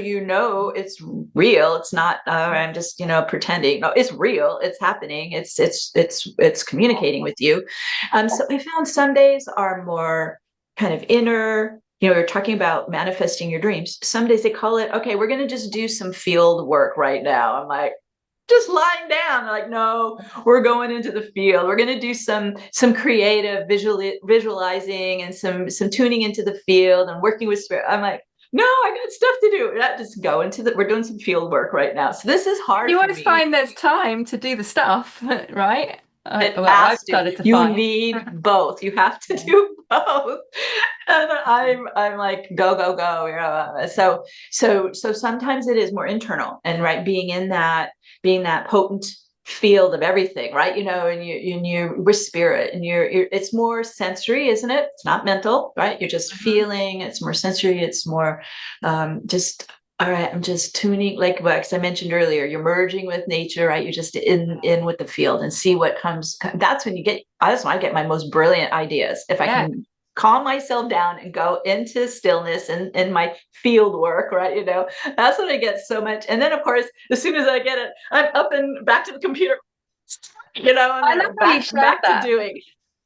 it's real. It's not I'm just pretending. No, it's real. It's happening. It's communicating with you. So I found some days are more kind of inner. We're talking about manifesting your dreams. Some days they call it, okay, we're going to just do some field work right now. I'm like, just lying down. They're like, no, we're going into the field. We're going to do some creative visualizing and some tuning into the field and working with spirit. I'm like, no, I got stuff to do. Just go we're doing some field work right now. So this is hard. You always find there's time to do the stuff, right? I've started to find. Need both. You have to do both. And I'm like, go. So sometimes it is more internal, and right, being that potent field of everything, right? And we're spirit, and it's more sensory, isn't it? It's not mental, right? You're just feeling. It's more sensory. It's more just. All right, I'm just tuning, like as I mentioned earlier, you're merging with nature, right? You're just in with the field and see what comes. That's when I get my most brilliant ideas. If I can calm myself down and go into stillness and my field work, right? That's when I get so much. And then of course, as soon as I get it, I'm up and back to the computer, and I love back to doing.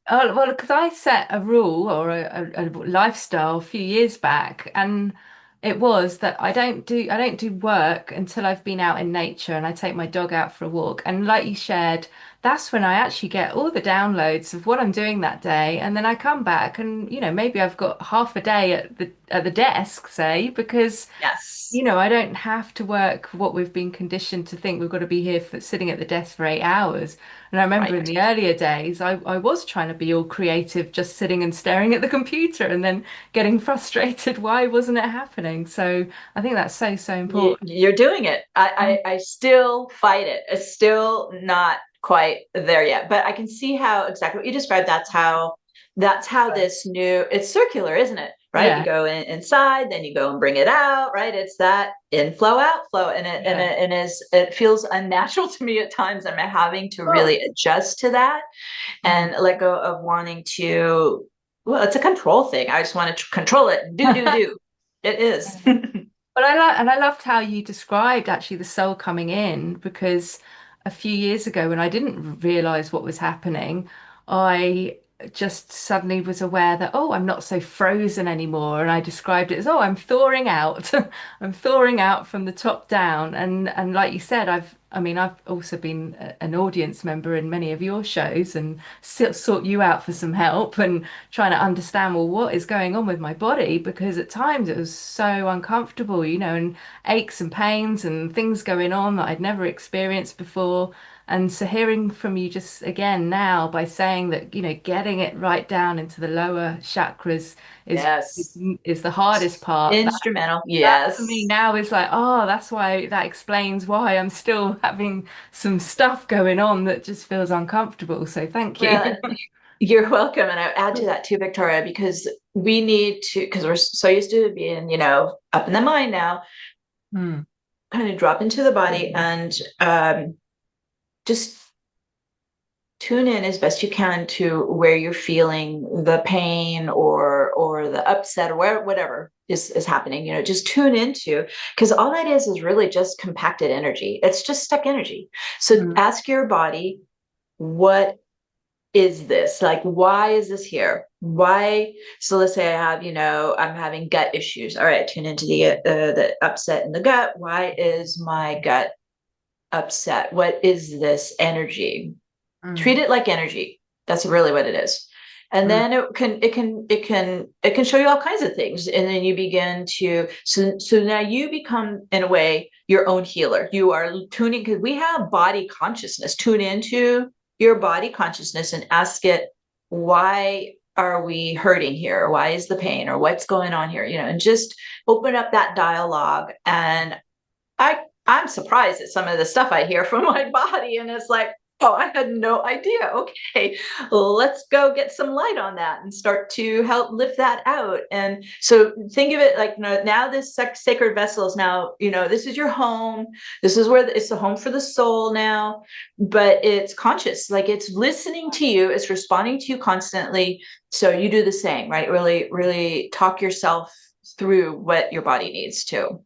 Oh, well, because I set a rule or a lifestyle a few years back, and it was that I don't do work until I've been out in nature, and I take my dog out for a walk. And like you shared, that's when I actually get all the downloads of what I'm doing that day. And then I come back and, maybe I've got half a day at the desk, say, because Yes. I don't have to work what we've been conditioned to think we've got to be here for sitting at the desk for 8 hours. And I remember in Right. the earlier days, I was trying to be all creative, just sitting and staring at the computer and then getting frustrated. Why wasn't it happening? So I think that's so, so important. You're doing it. I still fight it. It's still not quite there yet, but I can see how exactly what you described. That's how this new, it's circular, isn't it? Right. You Yeah, go inside, then you go and bring it out. Right. It's that inflow, outflow. yeah. It feels unnatural to me at times. I'm having to Well, really adjust to that mm. and let go of wanting to, well, it's a control thing. I just want to control it. Do. It is. But I loved how you described actually the soul coming in, because a few years ago when I didn't realize what was happening, I just suddenly was aware that, oh, I'm not so frozen anymore. And I described it as, oh, I'm thawing out. I'm thawing out from the top down. And like you said, I've also been an audience member in many of your shows and sought you out for some help and trying to understand, well, what is going on with my body? Because at times it was so uncomfortable, and aches and pains and things going on that I'd never experienced before. And so hearing from you just again now by saying that, getting it right down into the lower chakras is Yes. is the hardest part. Instrumental. That for me Yes. now is like, oh, that explains why I'm still having some stuff going on that just feels uncomfortable. So thank you. Well, you're welcome. And I add to that too, Victoria, because we need to, because we're so used to being, up in the mind now, Hmm. kind of drop into the body and just tune in as best you can to where you're feeling the pain or the upset or whatever is happening. Just tune into, because all that is really just compacted energy. It's just stuck energy. So Hmm. ask your body, what is this? Like, why is this here? Why? So let's say I'm having gut issues. All right, tune into the upset in the gut. Why is my gut upset? What is this energy? Treat Hmm. it like energy. That's really what it is. And Hmm. then it can show you all kinds of things. And then you begin to, so now you become, in a way, your own healer. You are tuning, because we have body consciousness. Tune into your body consciousness and ask it, why are we hurting here? Why is the pain, or what's going on here? And just open up that dialogue. And I'm surprised at some of the stuff I hear from my body, and it's like, oh, I had no idea. Okay, let's go get some light on that and start to help lift that out. And so think of it like, now this sacred vessel is now, this is your home. This is where it's the home for the soul now, but it's conscious, like it's listening to you, it's responding to you constantly. So you do the same, right? Really, really talk yourself through what your body needs to.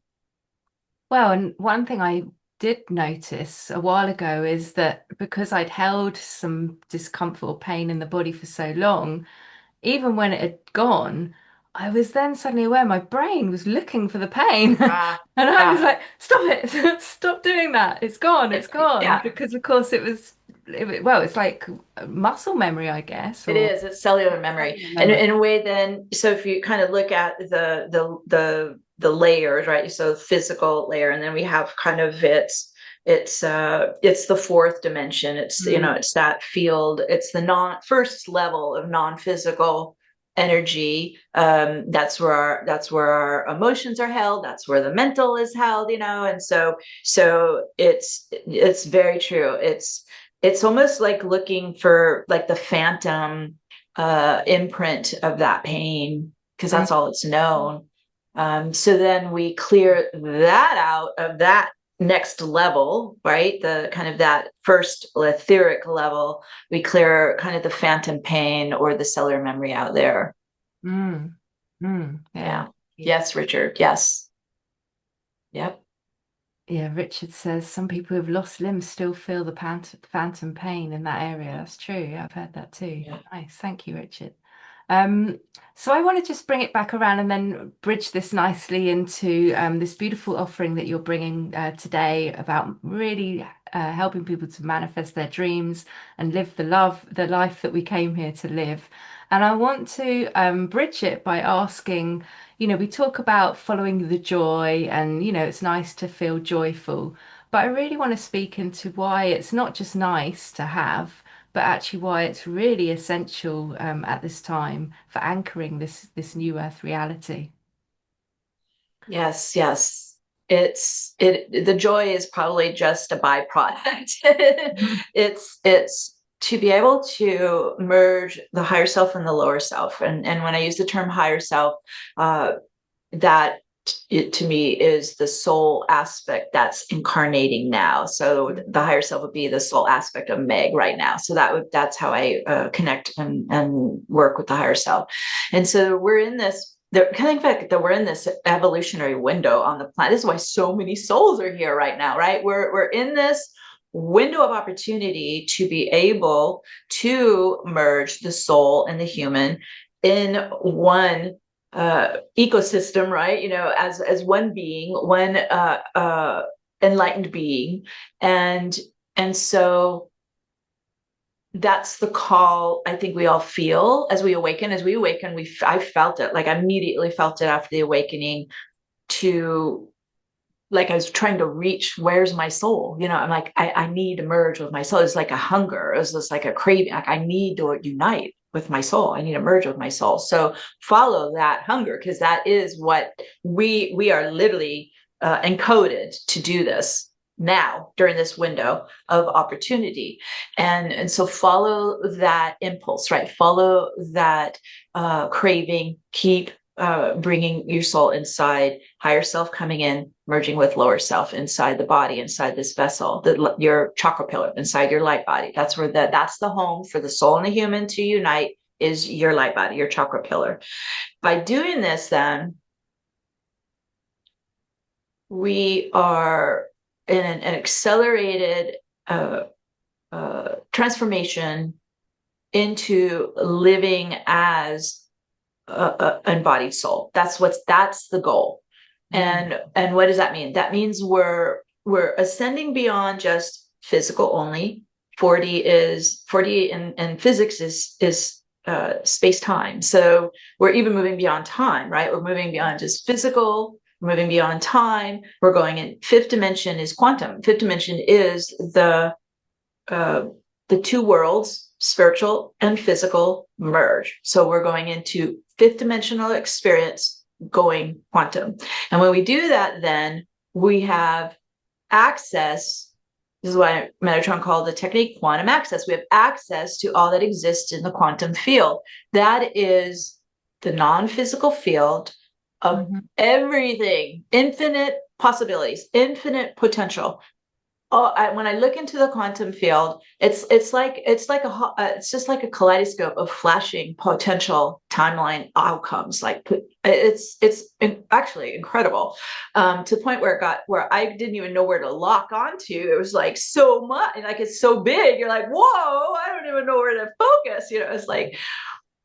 Well, and one thing I did notice a while ago is that because I'd held some discomfort or pain in the body for so long, even when it had gone, I was then suddenly aware my brain was looking for the pain. Ah, And I was ah, like, stop it, stop doing that. It's gone, it's gone. yeah. Because, of course, well, it's like muscle memory, I guess, It or is. It's cellular memory, cellular and memory. in a way, then, so if you kind of look at the layers, right? So physical layer, and then we have kind of it's the fourth dimension. It's Mm, it's that field. It's the non first level of non-physical energy. That's where our emotions are held. That's where the mental is held. And so it's very true. It's almost like looking for like the phantom imprint of that pain, because mm, that's all it's known. So then we clear that out of that next level, right? The kind of that first etheric level, we clear kind of the phantom pain or the cellular memory out there. mm, yeah. Yeah. Yes, Richard. Yes. Yep. Yeah, Richard says some people who've lost limbs still feel the phantom pain in that area. That's true. Yeah, I've heard that too. Yeah. Nice. Thank you, Richard. Um, so I want to just bring it back around and then bridge this nicely into this beautiful offering that you're bringing today about really helping people to manifest their dreams and live the life that we came here to live. And I want to bridge it by asking, we talk about following the joy and, it's nice to feel joyful, but I really want to speak into why it's not just nice to have, but actually why it's really essential at this time for anchoring this new Earth reality. Yes, yes. The joy is probably just a byproduct. Mhm. It's to be able to merge the higher self and the lower self. And when I use the term higher self, uh, that it to me is the soul aspect that's incarnating now. So the higher self would be the soul aspect of Meg right now. So that's how I connect and work with the higher self. And so we're in this. The kind of fact that we're in this evolutionary window on the planet. This is why so many souls are here right now, right? We're in this window of opportunity to be able to merge the soul and the human in one ecosystem, right? As one being, one enlightened being, and and so that's the call I think we all feel as we awaken. As we awaken, I felt it, like I immediately felt it after the awakening, to like I was trying to reach, where's my soul? I'm like, I need to merge with my soul. It's like a hunger. It was just like a craving. Like I need to unite with my soul. I need to merge with my soul. So follow that hunger, because that is what we are literally encoded to do this now during this window of opportunity. And so follow that impulse, right? Follow that craving. Keep bringing your soul inside, higher self coming in, merging with lower self inside the body, inside this vessel, your chakra pillar, inside your light body. That's that's the home for the soul and the human to unite, is your light body, your chakra pillar. By doing this, then we are in an accelerated transformation into living as embodied soul. That's the goal. Mm. And what does that mean? That means we're ascending beyond just physical only. 40 in physics is space time. So we're even moving beyond time, right? We're moving beyond just physical. We're moving beyond time. We're going in fifth dimension is quantum. Fifth dimension is uh, the two worlds, spiritual and physical, merge. So we're going into fifth dimensional experience, going quantum. And when we do that, then we have access. This is why Metatron called the technique quantum access. We have access to all that exists in the quantum field. That is the non-physical field of Mhm. everything, infinite possibilities, infinite potential. When I look into the quantum field, it's just like a kaleidoscope of flashing potential timeline outcomes. Like actually incredible, to the point where I didn't even know where to lock onto. It was like so much, like it's so big. You're like, whoa, I don't even know where to focus. It's like,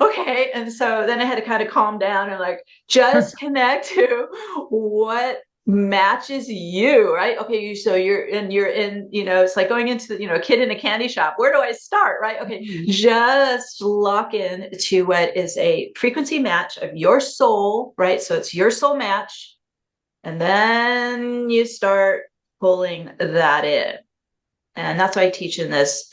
okay. And so then I had to kind of calm down and like just connect to what matches you, right? Okay, so you're in, it's like going into a kid in a candy shop. Where do I start? Right? Okay, Mm. just lock in to what is a frequency match of your soul, right? So it's your soul match, and then you start pulling that in. And that's why I teach in this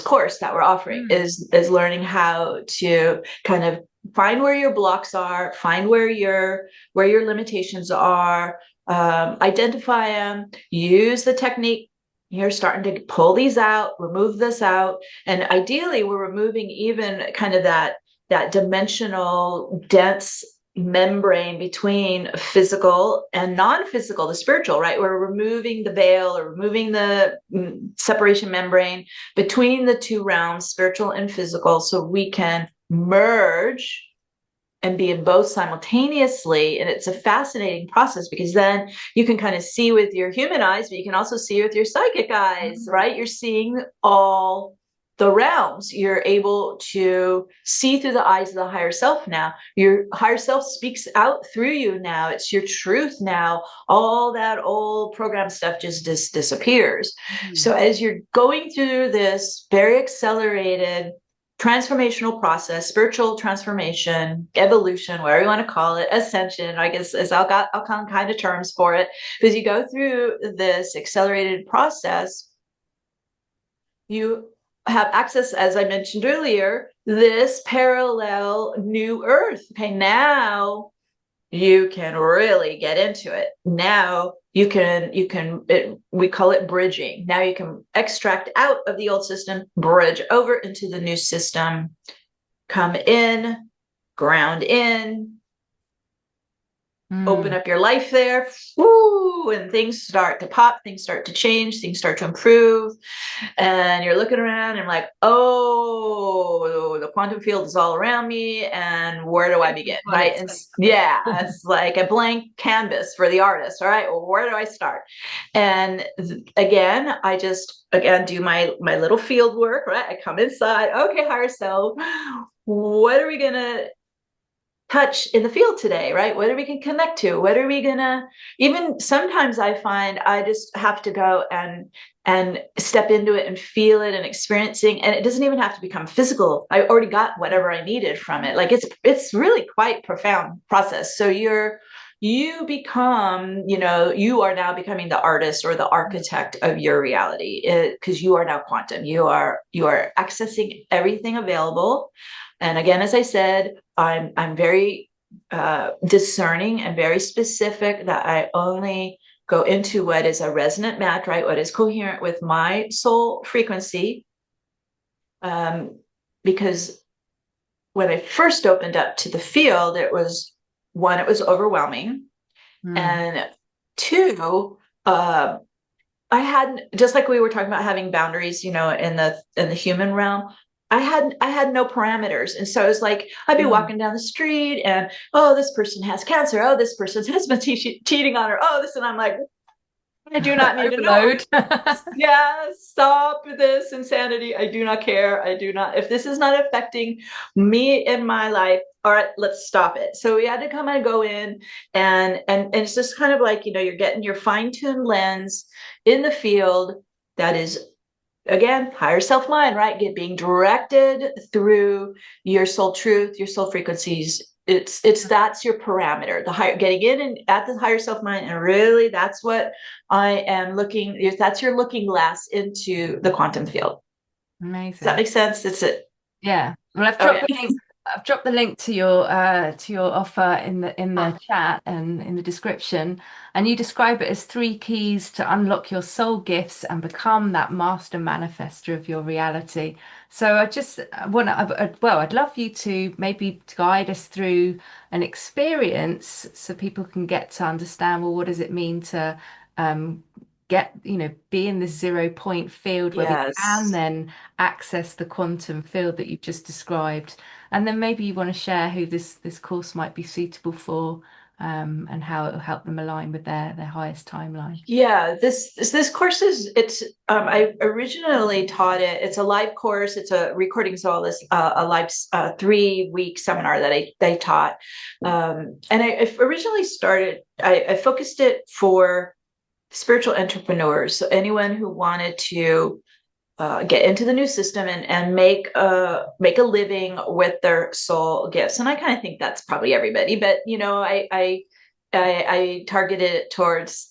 course that we're offering, Mm. is learning how to kind of find where your blocks are, find where your limitations are, identify them, use the technique. You're starting to pull these out, remove this out, and ideally, we're removing even kind of that dimensional dense membrane between physical and non-physical, the spiritual, right? We're removing the veil or removing the separation membrane between the two realms, spiritual and physical, so we can merge and be in both simultaneously. And it's a fascinating process, because then you can kind of see with your human eyes, but you can also see with your psychic eyes, Mm. right? You're seeing all the realms, you're able to see through the eyes of the higher self now. Your higher self speaks out through you now. It's your truth now. All that old program stuff just disappears. So as you're going through this very accelerated transformational process, spiritual transformation, evolution, whatever you want to call it, ascension, I guess is all kind of terms for it. As you go through this accelerated process, you have access, as I mentioned earlier, this parallel new earth. Okay, now you can really get into it. Now we call it bridging. Now you can extract out of the old system, bridge over into the new system, come in, ground in, open up your life there, woo, and things start to pop, things start to change, things start to improve. And you're looking around and like, oh, the quantum field is all around me. And where do I begin? Right. And yeah, it's like a blank canvas for the artist. All right. Well, where do I start? And again, I just, do my little field work, right? I come inside. Okay, higher self. What are we going to touch in the field today, right? What are we can connect to? What are we gonna, even sometimes I find I just have to go and step into it and feel it and experiencing, and it doesn't even have to become physical. I already got whatever I needed from it. Like it's really quite profound process. So you become, you are now becoming the artist or the architect of your reality, because you are now quantum. You are accessing everything available. And again, as I said, I'm very discerning and very specific that I only go into what is a resonant match, right? What is coherent with my soul frequency. Because when I first opened up to the field, it was overwhelming. And two, I hadn't, just like we were talking about having boundaries, in the human realm, I had no parameters. And so it's like, I'd be walking down the street and, oh, this person has cancer. Oh, this person's husband cheating on her. Oh, this. And I'm like, I do not need to know. Yeah, stop this insanity. I do not care. I do not, if this is not affecting me in my life, all right, let's stop it. So we had to come and go in and it's just kind of like, you're getting your fine-tuned lens in the field that is, again, higher self mind, right? Being directed through your soul truth, your soul frequencies. That's your parameter, the higher, getting in and at the higher self mind. And really that's what I am looking, that's your looking glass into the quantum field. Amazing. Does that make sense? That's it. Yeah. Well, I've dropped the link to your offer in the chat and in the description, and you describe it as 3 keys to unlock your soul gifts and become that master manifester of your reality. So I'd love you to maybe guide us through an experience so people can get to understand, well, what does it mean to be in this 0 point field where we can then access the quantum field that you've just described. And then maybe you want to share who this course might be suitable for, and how it will help them align with their highest timeline. Yeah, this course I originally taught it. It's a live course. It's a recording, so all this a live 3-week seminar that I taught. And I originally I focused it for spiritual entrepreneurs, so anyone who wanted to get into the new system and make a living with their soul gifts. And I kind of think that's probably everybody, but I targeted it towards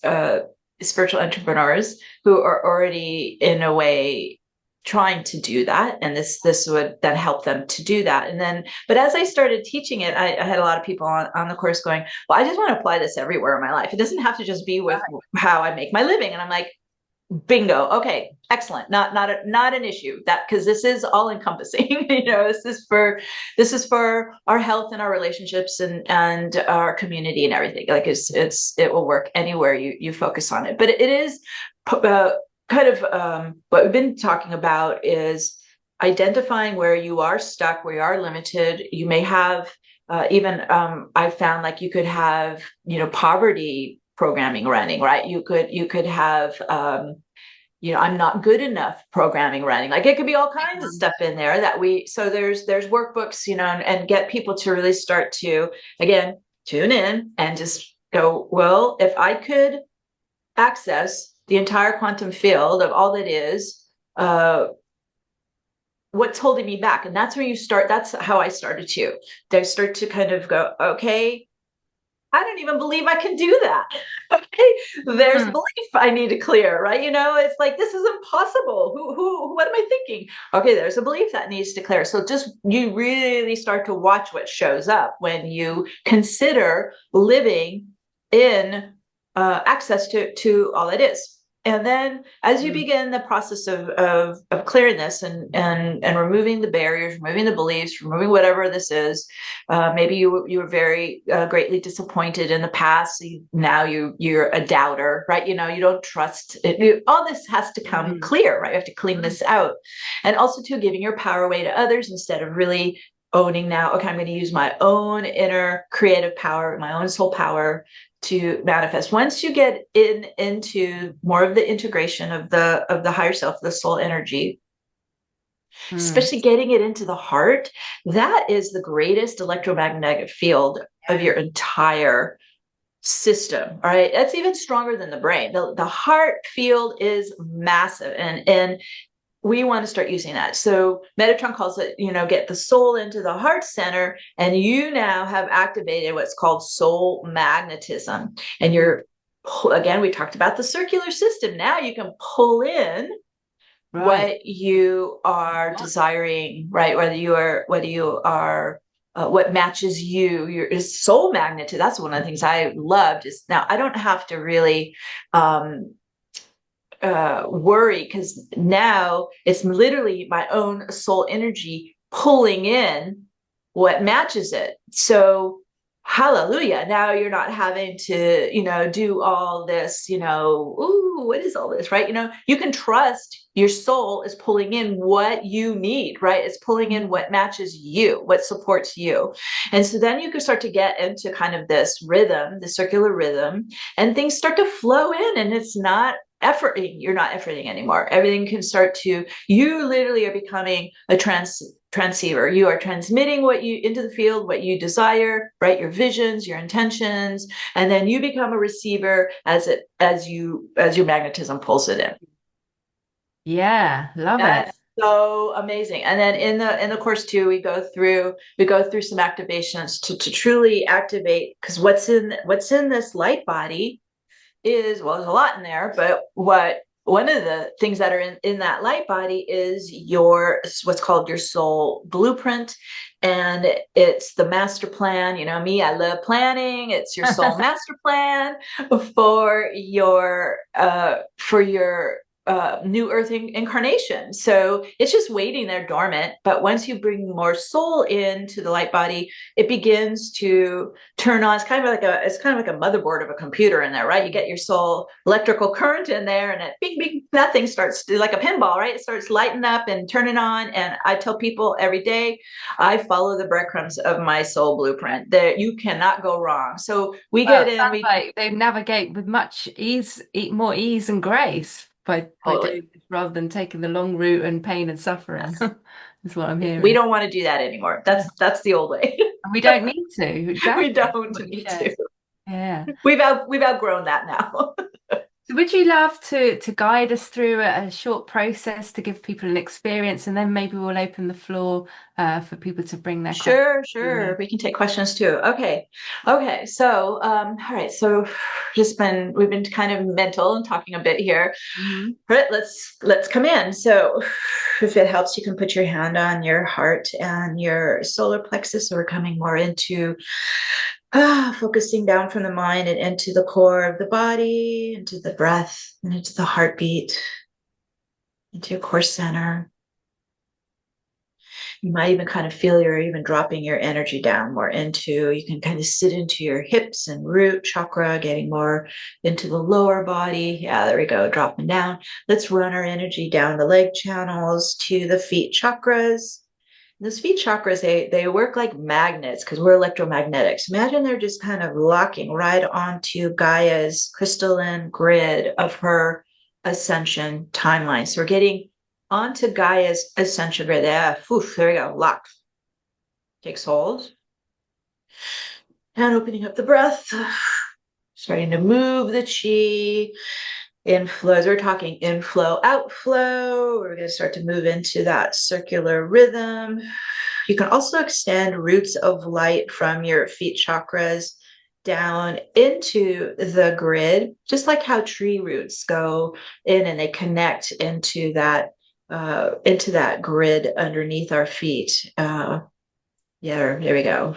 spiritual entrepreneurs who are already in a way trying to do that, and this would then help them to do that. And then, but as I started teaching it, I had a lot of people on the course going, well, I just want to apply this everywhere in my life. It doesn't have to just be with how I make my living. And I'm like, bingo. Okay, excellent. Not an issue, that, because this is all encompassing. This is for our health and our relationships and our community and everything. Like it will work anywhere you focus on it. But it is what we've been talking about is identifying where you are stuck, where you are limited. You may have I found like you could have poverty programming running, right? You could have I'm not good enough programming running. Like it could be all kinds of stuff in there so there's workbooks, and get people to really start to, again, tune in and just go, well, if I could access the entire quantum field of all that is, what's holding me back? And that's where that's how I started to. I start to kind of go, okay, I don't even believe I can do that. Okay, there's belief I need to clear, right? It's like, this is impossible. What am I thinking? Okay, there's a belief that needs to clear. So just, you really start to watch what shows up when you consider living in access to all it is. And then as you begin the process of clearing this and removing the barriers, removing the beliefs, removing whatever this is, maybe you were very greatly disappointed in the past. Now you're a doubter, right? You don't trust it. All this has to come clear, right? You have to clean this out. And also to giving your power away to others instead of really owning now, okay, I'm going to use my own inner creative power, my own soul power to manifest. Once you get into more of the integration of the higher self, the soul energy, especially getting it into the heart, that is the greatest electromagnetic field of your entire system. All right, that's even stronger than the brain. The heart field is massive, and we want to start using that. So Metatron calls it, get the soul into the heart center, and you now have activated what's called soul magnetism. And again, we talked about the circular system. Now you can pull in what you are desiring, right? Whether you are what matches your soul magnetism. That's one of the things I loved, is now I don't have to really worry, because now it's literally my own soul energy pulling in what matches it. So hallelujah, now you're not having to do all this, ooh, what is all this, right? You can trust your soul is pulling in what you need, right? It's pulling in what matches you, what supports you. And so then you can start to get into kind of this rhythm, the circular rhythm, and things start to flow in, and it's not efforting. You're not efforting anymore. Everything can start to, you literally are becoming a transceiver. You are transmitting into the field, what you desire, right? Your visions, your intentions, and then you become a receiver as your magnetism pulls it in. Yeah, love it. So amazing. And then in the course too, we go through some activations to truly activate, because what's in this light body is, well, there's a lot in there, but one of the things that are in that light body is what's called your soul blueprint. And it's the master plan. Me, I love planning. It's your soul master plan for your new earth incarnation. So it's just waiting there dormant. But once you bring more soul into the light body, it begins to turn on. It's kind of like a motherboard of a computer in there, right? You get your soul electrical current in there, and that thing starts like a pinball, right? It starts lighting up and turning on. And I tell people every day, I follow the breadcrumbs of my soul blueprint. That you cannot go wrong. So we get in. Like they navigate with much ease, more ease and grace by doing this, rather than taking the long route and pain and suffering. That's what I'm hearing. We don't want to do that anymore. That's the old way. And we don't need to. Exactly. We don't need to. Yeah. We've outgrown that now. So would you love to guide us through a short process to give people an experience, and then maybe we'll open the floor for people to bring their questions? Sure. We can take questions too. Okay. So, all right. So we've been kind of mental and talking a bit here. Mm-hmm. All right. Let's come in. So if it helps, you can put your hand on your heart and your solar plexus. So we're coming more into focusing down from the mind and into the core of the body, into the breath, and into the heartbeat, into your core center. You might even kind of feel you're even dropping your energy down more you can kind of sit into your hips and root chakra, getting more into the lower body. Yeah, there we go, dropping down. Let's run our energy down the leg channels to the feet chakras. Those feet chakras, they work like magnets, because we're electromagnetics. Imagine they're just kind of locking right onto Gaia's crystalline grid of her ascension timeline. So we're getting onto Gaia's ascension grid. There we go. Lock. Takes hold. And opening up the breath. Starting to move the chi. Inflows. We're talking inflow, outflow. We're going to start to move into that circular rhythm. You can also extend roots of light from your feet chakras down into the grid, just like how tree roots go in and they connect into that grid underneath our feet. Yeah, there we go.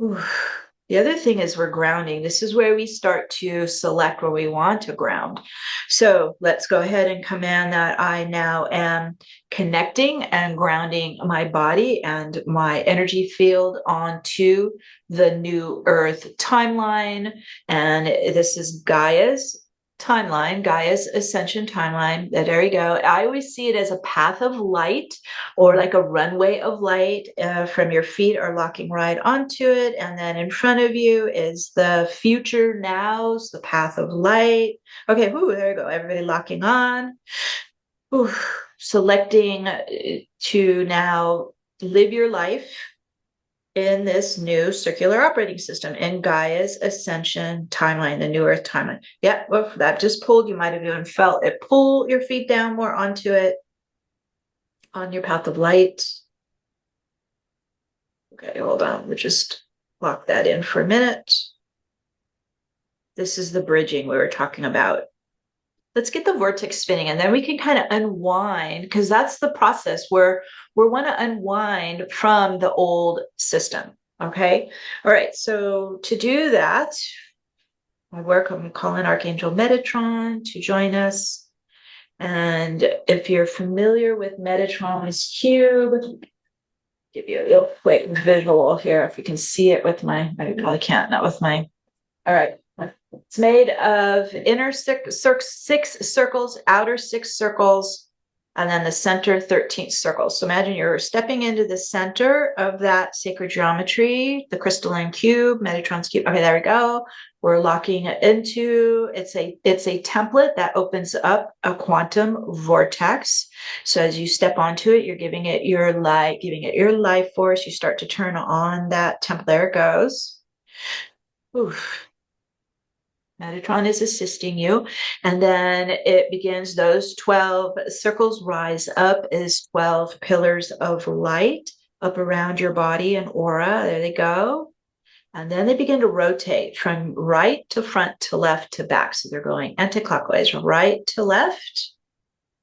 Ooh. The other thing is we're grounding. This is where we start to select where we want to ground. So let's go ahead and command that I now am connecting and grounding my body and my energy field onto the new Earth timeline. And this is Gaia's timeline, Gaia's ascension timeline. There you go. I always see it as a path of light or like a runway of light. From your feet are locking right onto it. And then in front of you is the future nows, the path of light. Okay, there you go. Everybody locking on. Selecting to now live your life in this new circular operating system in Gaia's ascension timeline, the new Earth timeline. Yeah, well, that just pulled. You might have even felt it pull your feet down more onto it, on your path of light. Okay, hold on. We'll just lock that in for a minute. This is the bridging we were talking about. Let's get the vortex spinning and then we can kind of unwind, because that's the process where we want to unwind from the old system. Okay. All right. So to do that, I'm calling Archangel Metatron to join us. And if you're familiar with Metatron's cube, give you a real quick visual here. If you can see it with I probably can't, not with all right. It's made of inner six circles, outer 6 circles, and then the center 13 circles. So imagine you're stepping into the center of that sacred geometry, the crystalline cube, Metatron's cube. Okay, there we go. We're locking it into, it's a template that opens up a quantum vortex. So as you step onto it, you're giving it your light, giving it your life force. You start to turn on that template. There it goes. Oof. Metatron is assisting you. And then it begins, those 12 circles rise up as 12 pillars of light up around your body and aura. There they go. And then they begin to rotate from right to front to left to back. So they're going anti-clockwise, right to left.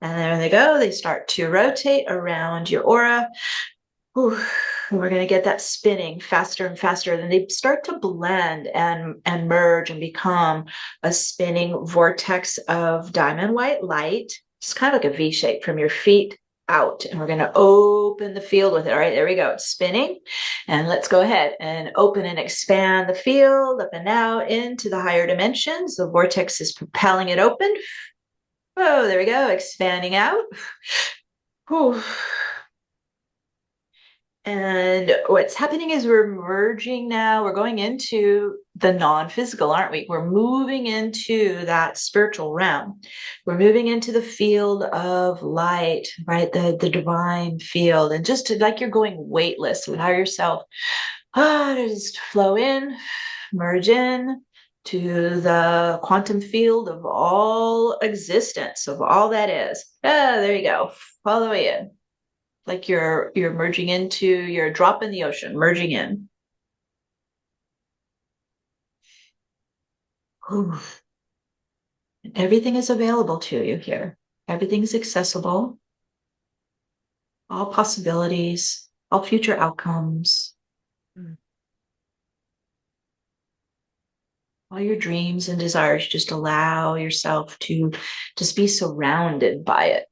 And there they go. They start to rotate around your aura. Whew. We're going to get that spinning faster and faster. Then they start to blend and merge and become a spinning vortex of diamond white light. It's kind of like a V shape from your feet out. And we're going to open the field with it. All right, there we go. It's spinning. And let's go ahead and open and expand the field up and now into the higher dimensions. The vortex is propelling it open. Oh, there we go. Expanding out. Whew. And what's happening is we're merging now. We're going into the non-physical, aren't we? We're moving into that spiritual realm. We're moving into the field of light, right? The divine field. And just like you're going weightless, allow yourself to just flow in, merge in to the quantum field of all existence, of all that is. There you go. All the way in. Like you're merging into, you're a drop in the ocean, merging in. Ooh. Everything is available to you here. Everything's accessible. All possibilities, all future outcomes. All your dreams and desires, just allow yourself to just be surrounded by it.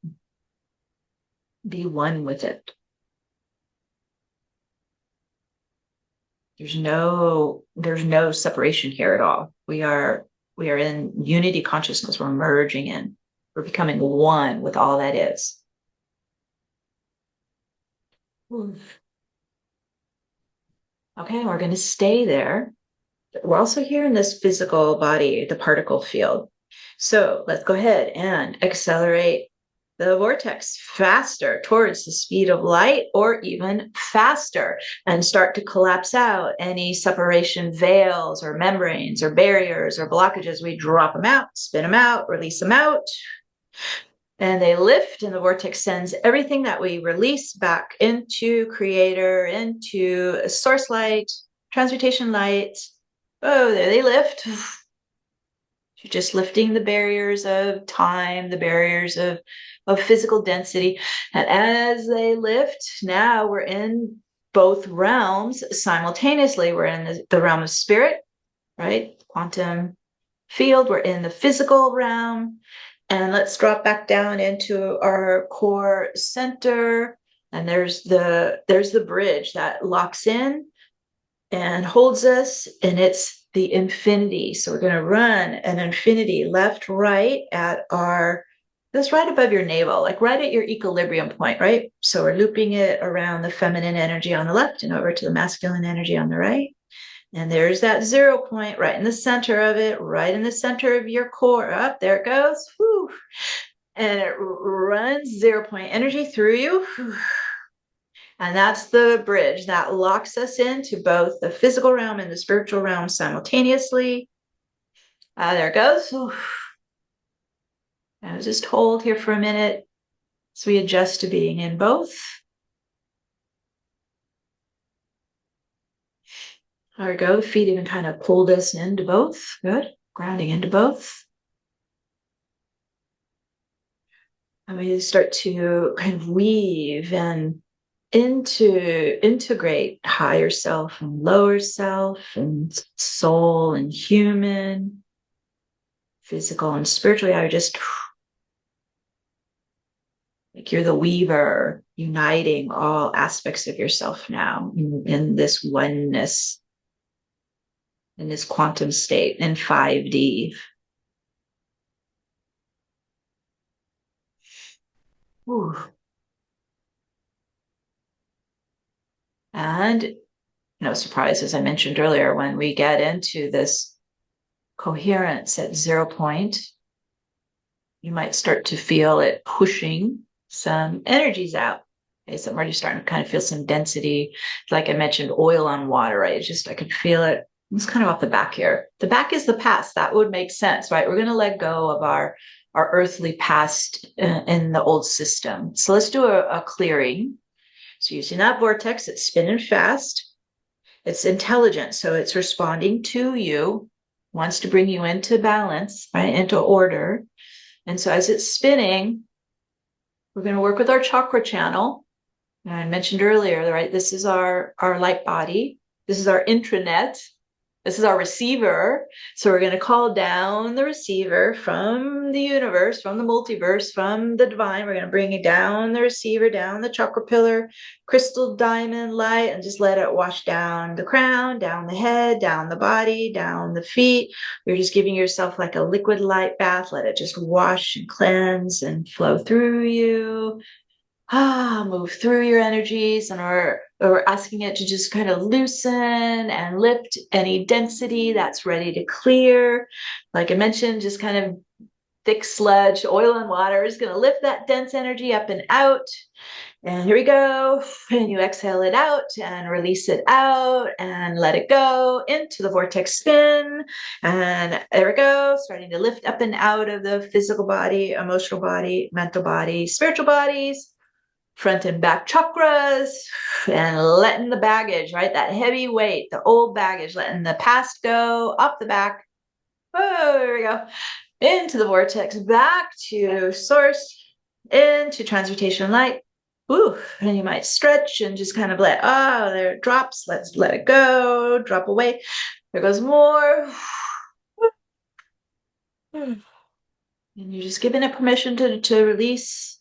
Be one with it. There's no separation here at all. We are in unity consciousness. We're merging in. We're becoming one with all that is. Okay, we're going to stay there. We're also here in this physical body, the particle field. So let's go ahead and accelerate the vortex faster towards the speed of light, or even faster, and start to collapse out any separation veils or membranes or barriers or blockages. We drop them out, spin them out, release them out, and they lift, and the vortex sends everything that we release back into creator, into source light, transmutation light. Oh, there they lift. You're just lifting the barriers of time, the barriers of physical density. And as they lift, now we're in both realms simultaneously. We're in the realm of spirit, right? Quantum field. We're in the physical realm. And let's drop back down into our core center. And there's the bridge that locks in and holds us, and it's the infinity. So we're going to run an infinity left, right at that's right above your navel, like right at your equilibrium point, right? So we're looping it around the feminine energy on the left and over to the masculine energy on the right. And there's that 0 point right in the center of it, right in the center of your core. Up there it goes. Whew. And it runs 0 point energy through you. Whew. And that's the bridge that locks us into both the physical realm and the spiritual realm simultaneously. There it goes. I'll just hold here for a minute as we adjust to being in both. There we go. Feet even kind of pulled us into both. Good. Grounding into both. And we start to kind of weave and integrate higher self and lower self and soul and human, physical and spiritually. I just like you're the weaver, uniting all aspects of yourself now in this oneness, in this quantum state, in 5D. Ooh. And no surprise, as I mentioned earlier, when we get into this coherence at 0 point, you might start to feel it pushing some energies out. Okay, so I'm already starting to kind of feel some density. Like I mentioned, oil on water, right? It's just, I could feel it. It's kind of off the back here. The back is the past. That would make sense, right? We're going to let go of our earthly past in the old system. So let's do a clearing. So using that vortex, it's spinning fast. It's intelligent. So it's responding to you, wants to bring you into balance, right? Into order. And so as it's spinning, we're going to work with our chakra channel. And I mentioned earlier, right? This is our light body. This is our intranet. This is our receiver. So we're going to call down the receiver from the universe, from the multiverse, from the divine. We're going to bring it down the receiver, down the chakra pillar, crystal diamond light, and just let it wash down the crown, down the head, down the body, down the feet. You're just giving yourself like a liquid light bath. Let it just wash and cleanse and flow through you. Move through your energies, and we're asking it to just kind of loosen and lift any density that's ready to clear. Like I mentioned, just kind of thick sludge, oil and water is going to lift that dense energy up and out. And here we go. And you exhale it out and release it out and let it go into the vortex spin. And there we go. Starting to lift up and out of the physical body, emotional body, mental body, spiritual bodies, front and back chakras, and letting the baggage, right? That heavy weight, the old baggage, letting the past go up the back. Oh, there we go. Into the vortex, back to source, into transmutation light. Ooh, and you might stretch and just kind of there it drops. Let's let it go, drop away. There goes more. And you're just giving it permission to release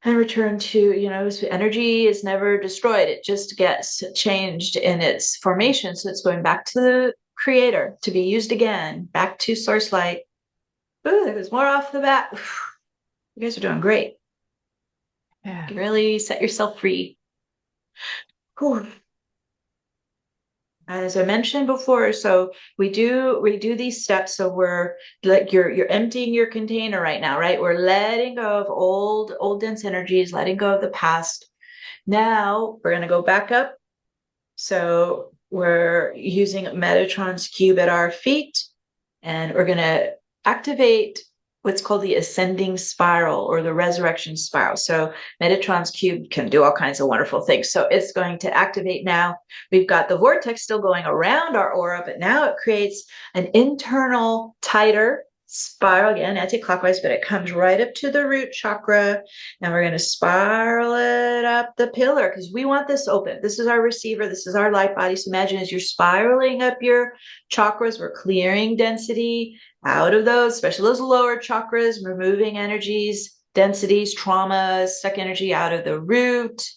and return to, energy is never destroyed. It just gets changed in its formation. So it's going back to the creator to be used again, back to source light. Ooh, there goes more off the bat. You guys are doing great. Yeah. You really set yourself free. Whew. As I mentioned before, so we do these steps. So we're like you're emptying your container right now, right? We're letting go of old dense energies, letting go of the past. Now we're gonna go back up. So we're using Metatron's cube at our feet, and we're gonna activate what's called the ascending spiral or the resurrection spiral. So Metatron's cube can do all kinds of wonderful things. So it's going to activate now. We've got the vortex still going around our aura, but now it creates an internal, tighter spiral, again, anti-clockwise, but it comes right up to the root chakra. And we're going to spiral it up the pillar because we want this open. This is our receiver. This is our light body. So imagine as you're spiraling up your chakras, we're clearing density out of those, especially those lower chakras, removing energies, densities, traumas, stuck energy out of the root,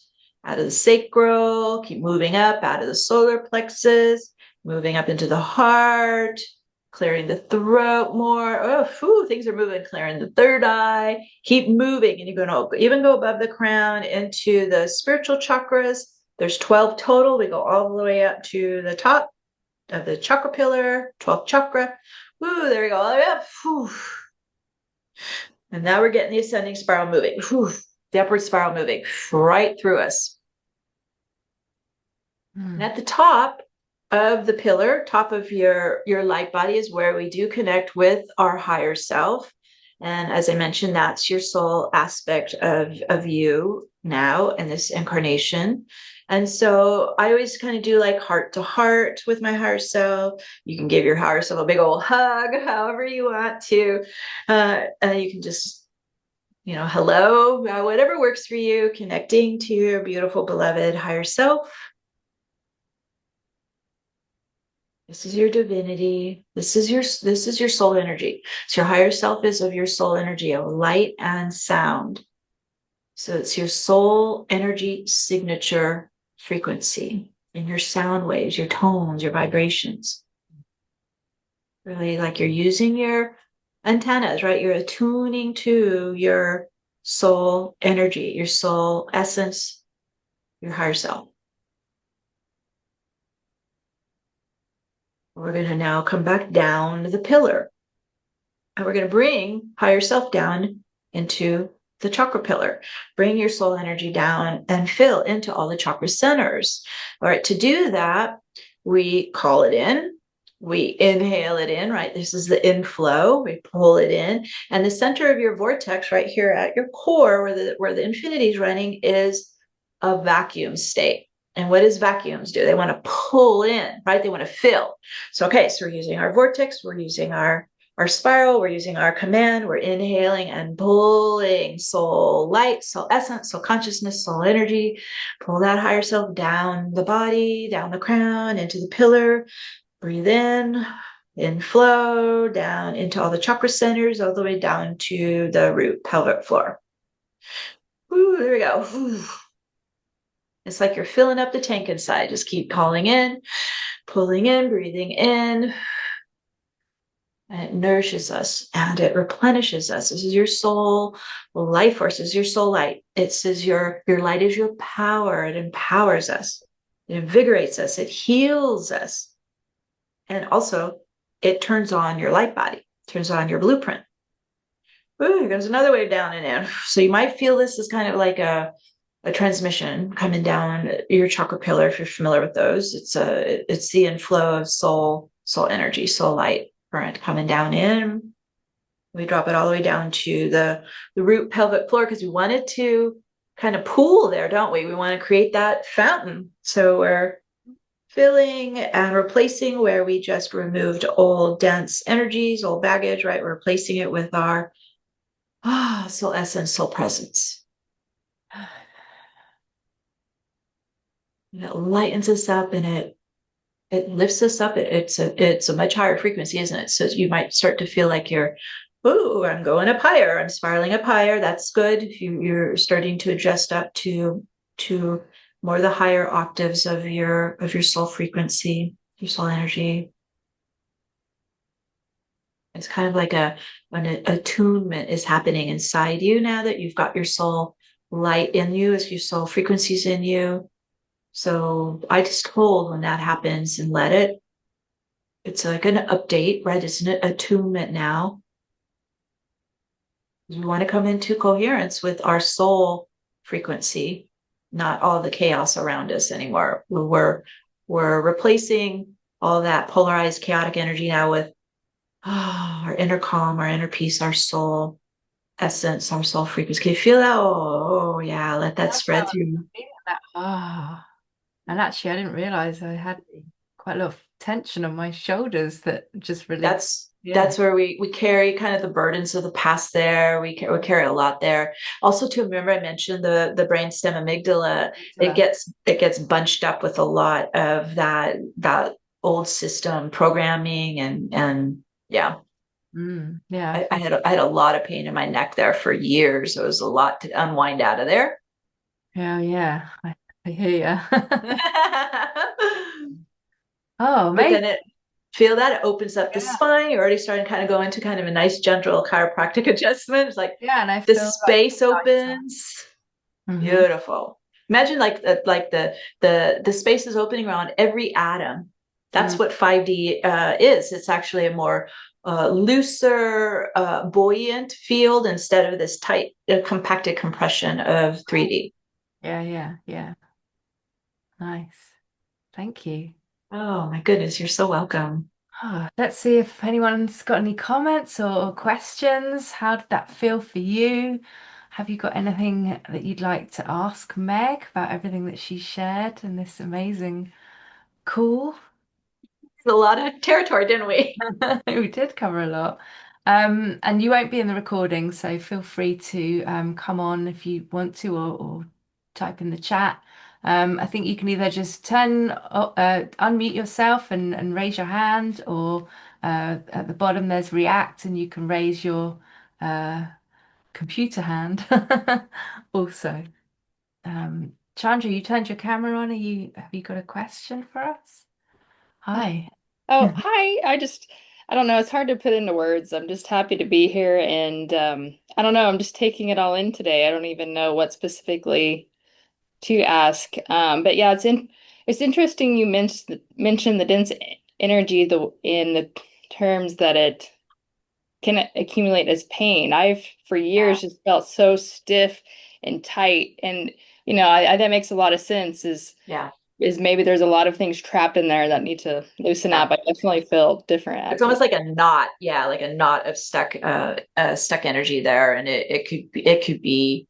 out of the sacral, keep moving up out of the solar plexus, moving up into the heart, clearing the throat more. Oh, whew, things are moving, clearing the third eye. Keep moving, and you're going to even go above the crown into the spiritual chakras. There's 12 total. We go all the way up to the top of the chakra pillar, 12th chakra. Woo, there we go, all the way up. Whew. And now we're getting the ascending spiral moving. Whew. The upward spiral moving right through us. And at the top of the pillar, top of your light body, is where we do connect with our higher self. And as I mentioned, that's your soul aspect of you now in this incarnation. And so I always kind of do like heart to heart with my higher self. You can give your higher self a big old hug, however you want to. And you can just, hello, whatever works for you, connecting to your beautiful, beloved higher self. This is your divinity. This is your soul energy. So your higher self is of your soul energy of light and sound. So it's your soul energy signature frequency in your sound waves, your tones, your vibrations. Really like you're using your antennas, right? You're attuning to your soul energy, your soul essence, your higher self. We're going to now come back down the pillar. And we're going to bring higher self down into the chakra pillar. Bring your soul energy down and fill into all the chakra centers. All right, to do that, we call it in. We inhale it in, right? This is the inflow. We pull it in. And the center of your vortex right here at your core, where the infinity is running, is a vacuum state. And what does vacuums do? They want to pull in, right? They want to fill. So, okay, so we're using our vortex, we're using our spiral, we're using our command, we're inhaling and pulling soul light, soul essence, soul consciousness, soul energy. Pull that higher self down the body, down the crown, into the pillar. Breathe in flow, down into all the chakra centers, all the way down to the root pelvic floor. Ooh, there we go. Ooh. It's like you're filling up the tank inside. Just keep calling in, pulling in, breathing in. And it nourishes us and it replenishes us. This is your soul life force. This is your soul light. It says your light is your power. It empowers us. It invigorates us. It heals us. And also, it turns on your light body, turns on your blueprint. Ooh, here goes another wave down and in. So you might feel this is kind of like a transmission coming down your chakra pillar, if you're familiar with those. It's the inflow of soul energy, soul light current coming down in. We drop it all the way down to the root pelvic floor because we want it to kind of pool there, don't we? We want to create that fountain. So we're filling and replacing where we just removed old dense energies, old baggage, right? We're replacing it with our soul essence, soul presence. And it lightens us up and it lifts us up. It's a much higher frequency, isn't it? So you might start to feel like you're, ooh, I'm going up higher. I'm spiraling up higher. That's good. If you're starting to adjust up to more the higher octaves of your soul frequency, your soul energy. It's kind of like an attunement is happening inside you now that you've got your soul light in you, as your soul frequencies in you. So I just hold when that happens and let it. It's like an update, right? It's an attunement now. We want to come into coherence with our soul frequency, not all the chaos around us anymore. We're replacing all that polarized, chaotic energy now with our inner calm, our inner peace, our soul essence, our soul frequency. Can you feel that? Oh, yeah, let that That's how spread I'm through. feeling that. And actually, I didn't realize I had quite a lot of tension on my shoulders that just released. Yeah. That's where we carry kind of the burdens of the past there. We carry a lot there. Also, to remember, I mentioned the brainstem amygdala. It gets bunched up with a lot of that old system programming and yeah. Yeah. I had a lot of pain in my neck there for years. It was a lot to unwind out of there. Yeah. Yeah. I hear you. Oh, But amazing. then it feel that it opens up the Yeah. spine. You're already starting to kind of go into kind of a nice gentle chiropractic adjustment. It's like Yeah. And I the feel like space lighter. opens. Hmm. Beautiful. Imagine the space is opening around every atom. That's Mm. what 5D is. It's actually a more looser, buoyant field instead of this tight, compacted compression of 3D. Yeah. Yeah. Yeah. Nice. Thank you. Oh my goodness, you're so welcome. Let's see if anyone's got any comments or questions. How did that feel for you? Have you got anything that you'd like to ask Meg about everything that she shared in this amazing call? A lot of territory, didn't we? We did cover a lot. And you won't be in the recording, so feel free to come on if you want to or type in the chat. I think you can either just unmute yourself and raise your hand, or at the bottom there's react and you can raise your uh, computer hand also. Chandra, you turned your camera on. Have you got a question for us? Hi. Oh, hi. I don't know. It's hard to put into words. I'm just happy to be here. And I don't know. I'm just taking it all in today. I don't even know what specifically to ask. But yeah, it's interesting you mentioned the dense energy in the terms that it can accumulate as pain. I've for Yeah, years just felt so stiff and tight. And, that makes a lot of sense yeah, is maybe there's a lot of things trapped in there that need to loosen yeah. up. I definitely feel different It's after. almost like a knot, yeah, like a knot of stuck energy there, and it could be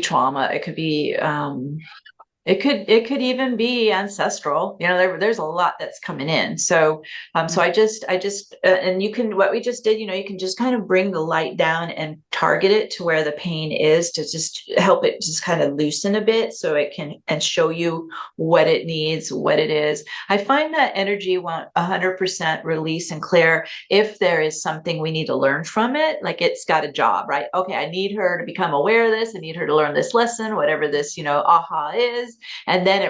trauma, it could even be ancestral. There's a lot that's coming in. So and what we just did, you can just kind of bring the light down and target it to where the pain is to just help it just kind of loosen a bit so it can and show you what it needs, what it is. I find that energy won't 100% release and clear if there is something we need to learn from it. Like it's got a job, right? Okay, I need her to become aware of this. I need her to learn this lesson, whatever this, aha is, and then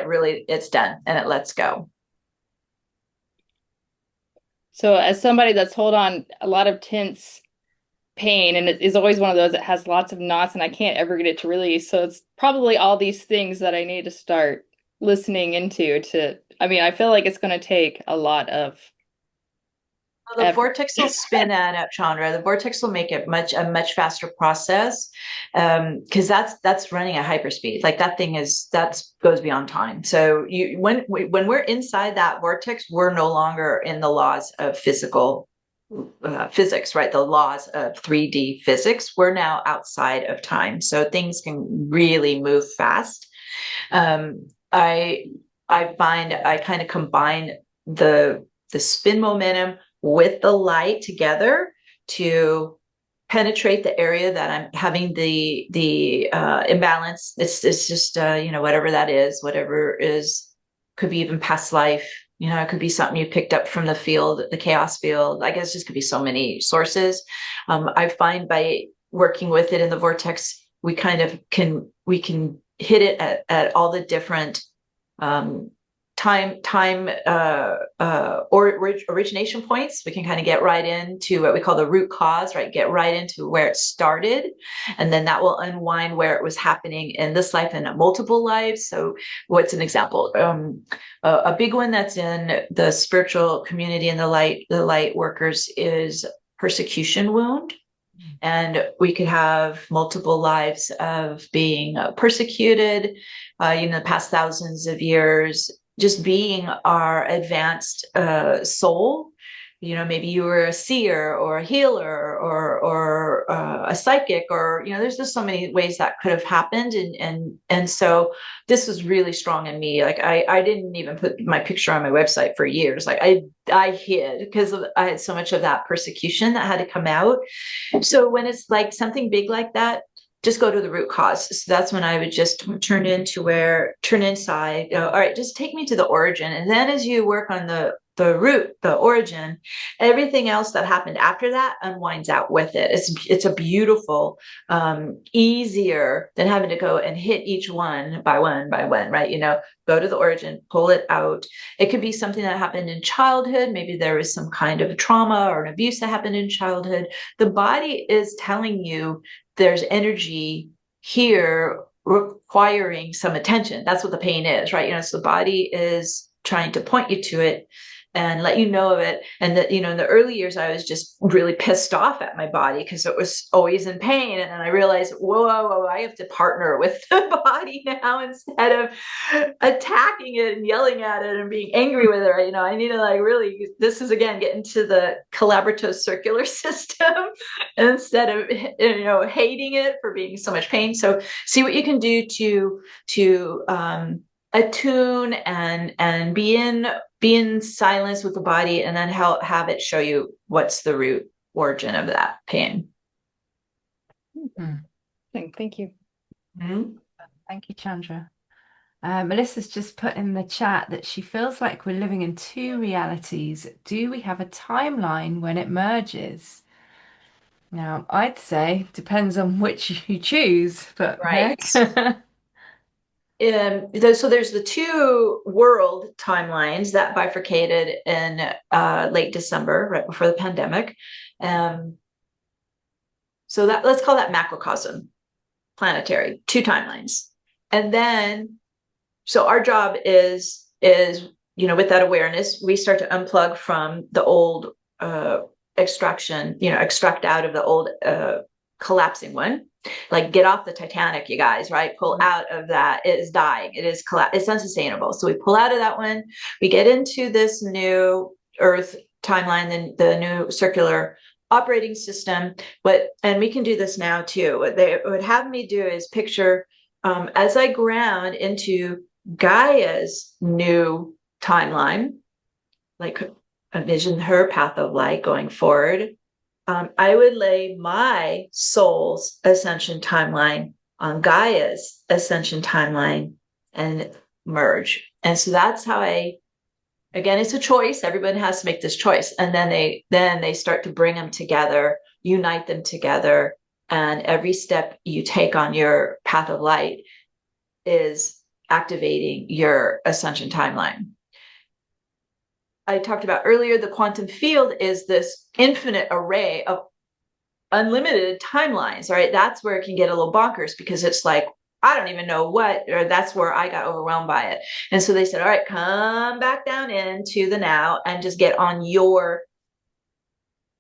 it's done and it lets go. So as somebody that's hold on a lot of tense pain and it is always one of those that has lots of knots and I can't ever get it to release. So it's probably all these things that I need to start listening into I mean, I feel like it's going to take a lot of Well, the effort. vortex will spin that up, Chandra. The vortex will make it a much faster process, because that's running at hyperspeed. Like that goes beyond time. So when we're inside that vortex, we're no longer in the laws of physics, right? The laws of 3D physics. We're now outside of time, so things can really move fast. Um, I I find I kind of combine the spin momentum with the light together to penetrate the area that I'm having the imbalance. It's just whatever that is, whatever is, could be even past life. It could be something you picked up from the field, the chaos field. I guess just could be so many sources. I find by working with it in the vortex, we can hit it at all the different um, origination points. We can kind of get right into what we call the root cause, right? Get right into where it started, and then that will unwind where it was happening in this life and multiple lives. So what's an example? A big one that's in the spiritual community and the light workers is persecution wound. And we could have multiple lives of being persecuted, the past thousands of years, just being our advanced soul. Maybe you were a seer or a healer or a psychic, or there's just so many ways that could have happened, and so this was really strong in me. Like I didn't even put my picture on my website for years. Like I hid because I had so much of that persecution that had to come out. So when it's like something big like that, just go to the root cause. So that's when I would just turn inside, go, all right, just take me to the origin. And then as you work on the root, the origin, everything else that happened after that unwinds out with it. It's a beautiful, easier than having to go and hit each one by one, right? Go to the origin, pull it out. It could be something that happened in childhood. Maybe there was some kind of trauma or an abuse that happened in childhood. The body is telling you there's energy here requiring some attention. That's what the pain is, right? So the body is trying to point you to it and let you know of it. And that, in the early years, I was just really pissed off at my body because it was always in pain. And then I realized, whoa, I have to partner with the body now instead of attacking it and yelling at it and being angry with it. I need to this is again, get into the collaborative circular system instead of, hating it for being so much pain. So see what you can do to attune and be in silence with the body, and then have it show you what's the root origin of that pain. Thank you. Mm-hmm. Thank you, Chandra. Melissa's just put in the chat that she feels like we're living in two realities. Do we have a timeline when it merges? Now, I'd say depends on which you choose, but right. Meg? So there's the two world timelines that bifurcated in late December, right before the pandemic. So that, let's call that macrocosm, planetary, two timelines. And then, so our job is with that awareness, we start to unplug from the old extraction, extract out of the old collapsing one. Like get off the Titanic, you guys, right? Pull out of that. It is dying. It is it's unsustainable. So we pull out of that one. We get into this new Earth timeline, the new circular operating system. And we can do this now too. What they would have me do is picture as I ground into Gaia's new timeline, like envision her path of light going forward. I would lay my soul's ascension timeline on Gaia's ascension timeline and merge. And so that's how again, it's a choice. Everyone has to make this choice. And then they start to bring them together, unite them together. And every step you take on your path of light is activating your ascension timeline. I talked about earlier, the quantum field is this infinite array of unlimited timelines, right? That's where it can get a little bonkers because it's like, I don't even know what, or that's where I got overwhelmed by it. And so they said, all right, come back down into the now and just get on your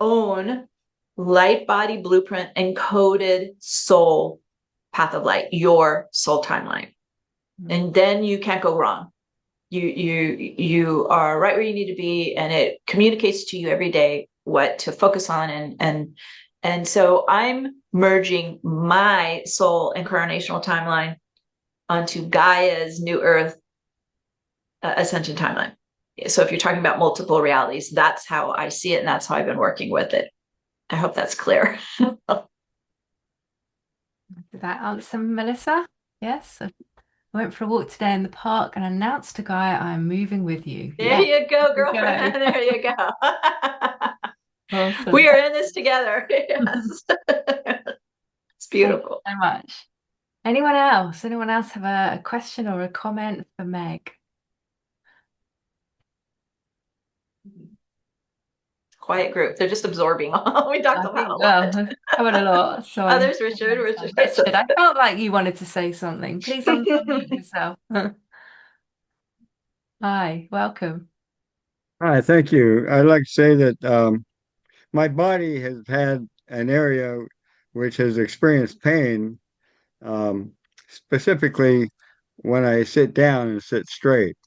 own light body blueprint encoded soul path of light, your soul timeline. And then you can't go wrong. You are right where you need to be, and it communicates to you every day what to focus on. And so I'm merging my soul incarnational timeline onto Gaia's new Earth ascension timeline. So if you're talking about multiple realities, that's how I see it, and that's how I've been working with it. I hope that's clear. Did that answer, Melissa? Yes. I went for a walk today in the park and announced to Gaia, I'm moving with you. There you go, girlfriend. There you go. Awesome. We are in this together. Yes. It's beautiful. Thank you so much. Anyone else? Anyone else have a question or a comment for Meg? Quiet group. They're just absorbing. We talked I about think, a lot. well, covered a lot. So Others, Richard. Richard, I felt like you wanted to say something. Please unmute yourself. Hi, welcome. Hi, thank you. I'd like to say that my body has had an area which has experienced pain, um, specifically when I sit down and sit straight.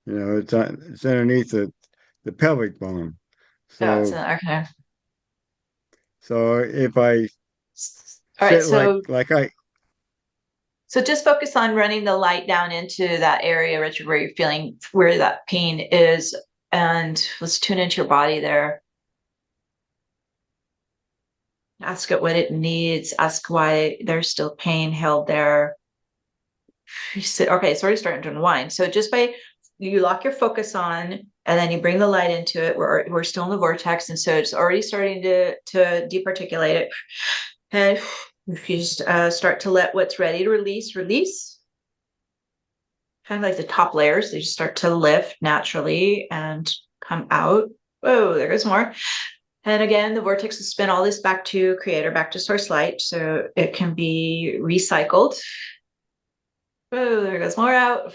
It's underneath the pelvic bone. Yeah, it's So okay. so if I All right, sit like I so just focus on running the light down into that area, Richard, where you're feeling where that pain is, and let's tune into your body there. Ask it what it needs. Ask why there's still pain held there. Okay, it's already starting to unwind. So just by you lock your focus on, and then you bring the light into it. We're still in the vortex, and so it's already starting to departiculate it. And if you just start to let what's ready to release. Kind of like the top layers, they just start to lift naturally and come out. Whoa, there goes more. And again, the vortex will spin all this back to creator, back to source light, so it can be recycled. Oh, there goes more out.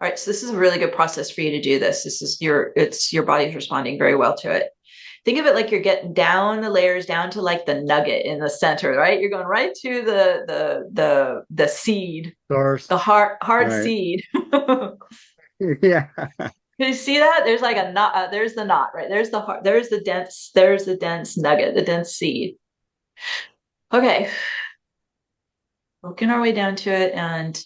All right, so this is a really good process for you to do this. This is your body's responding very well to it. Think of it like you're getting down the layers down to like the nugget in the center, right? You're going right to the seed, source, the hard right? seed. Yeah. Can you see that? There's like a knot. There's the knot, right? There's the heart. There's the dense nugget, the dense seed. Okay, working our way down to it, and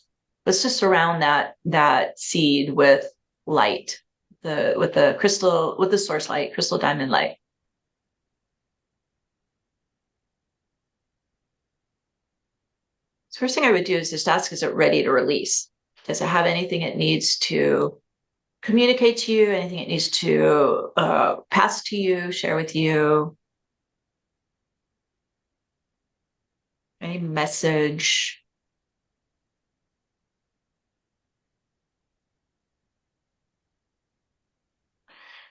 let's just surround that seed with light, with the crystal, with the source light, crystal diamond light. So first thing I would do is just ask, is it ready to release? Does it have anything it needs to communicate to you, anything it needs to pass to you, share with you? Any message?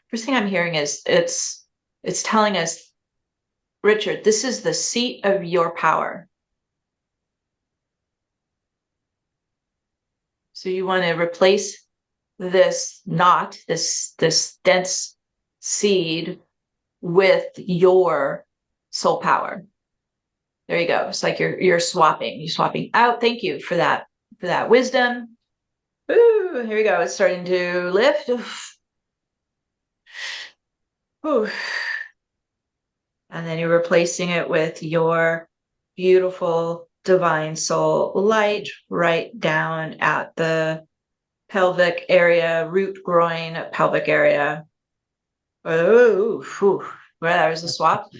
First thing I'm hearing is it's telling us, Richard, this is the seat of your power. So you want to replace this knot, this dense seed with your soul power. There you go. It's like you're swapping out. Thank you for that wisdom. Ooh, here we go. It's starting to lift. Ooh. And then you're replacing it with your beautiful divine soul light right down at the pelvic area, root groin, pelvic area. Oh, whew. Well, there's the swap.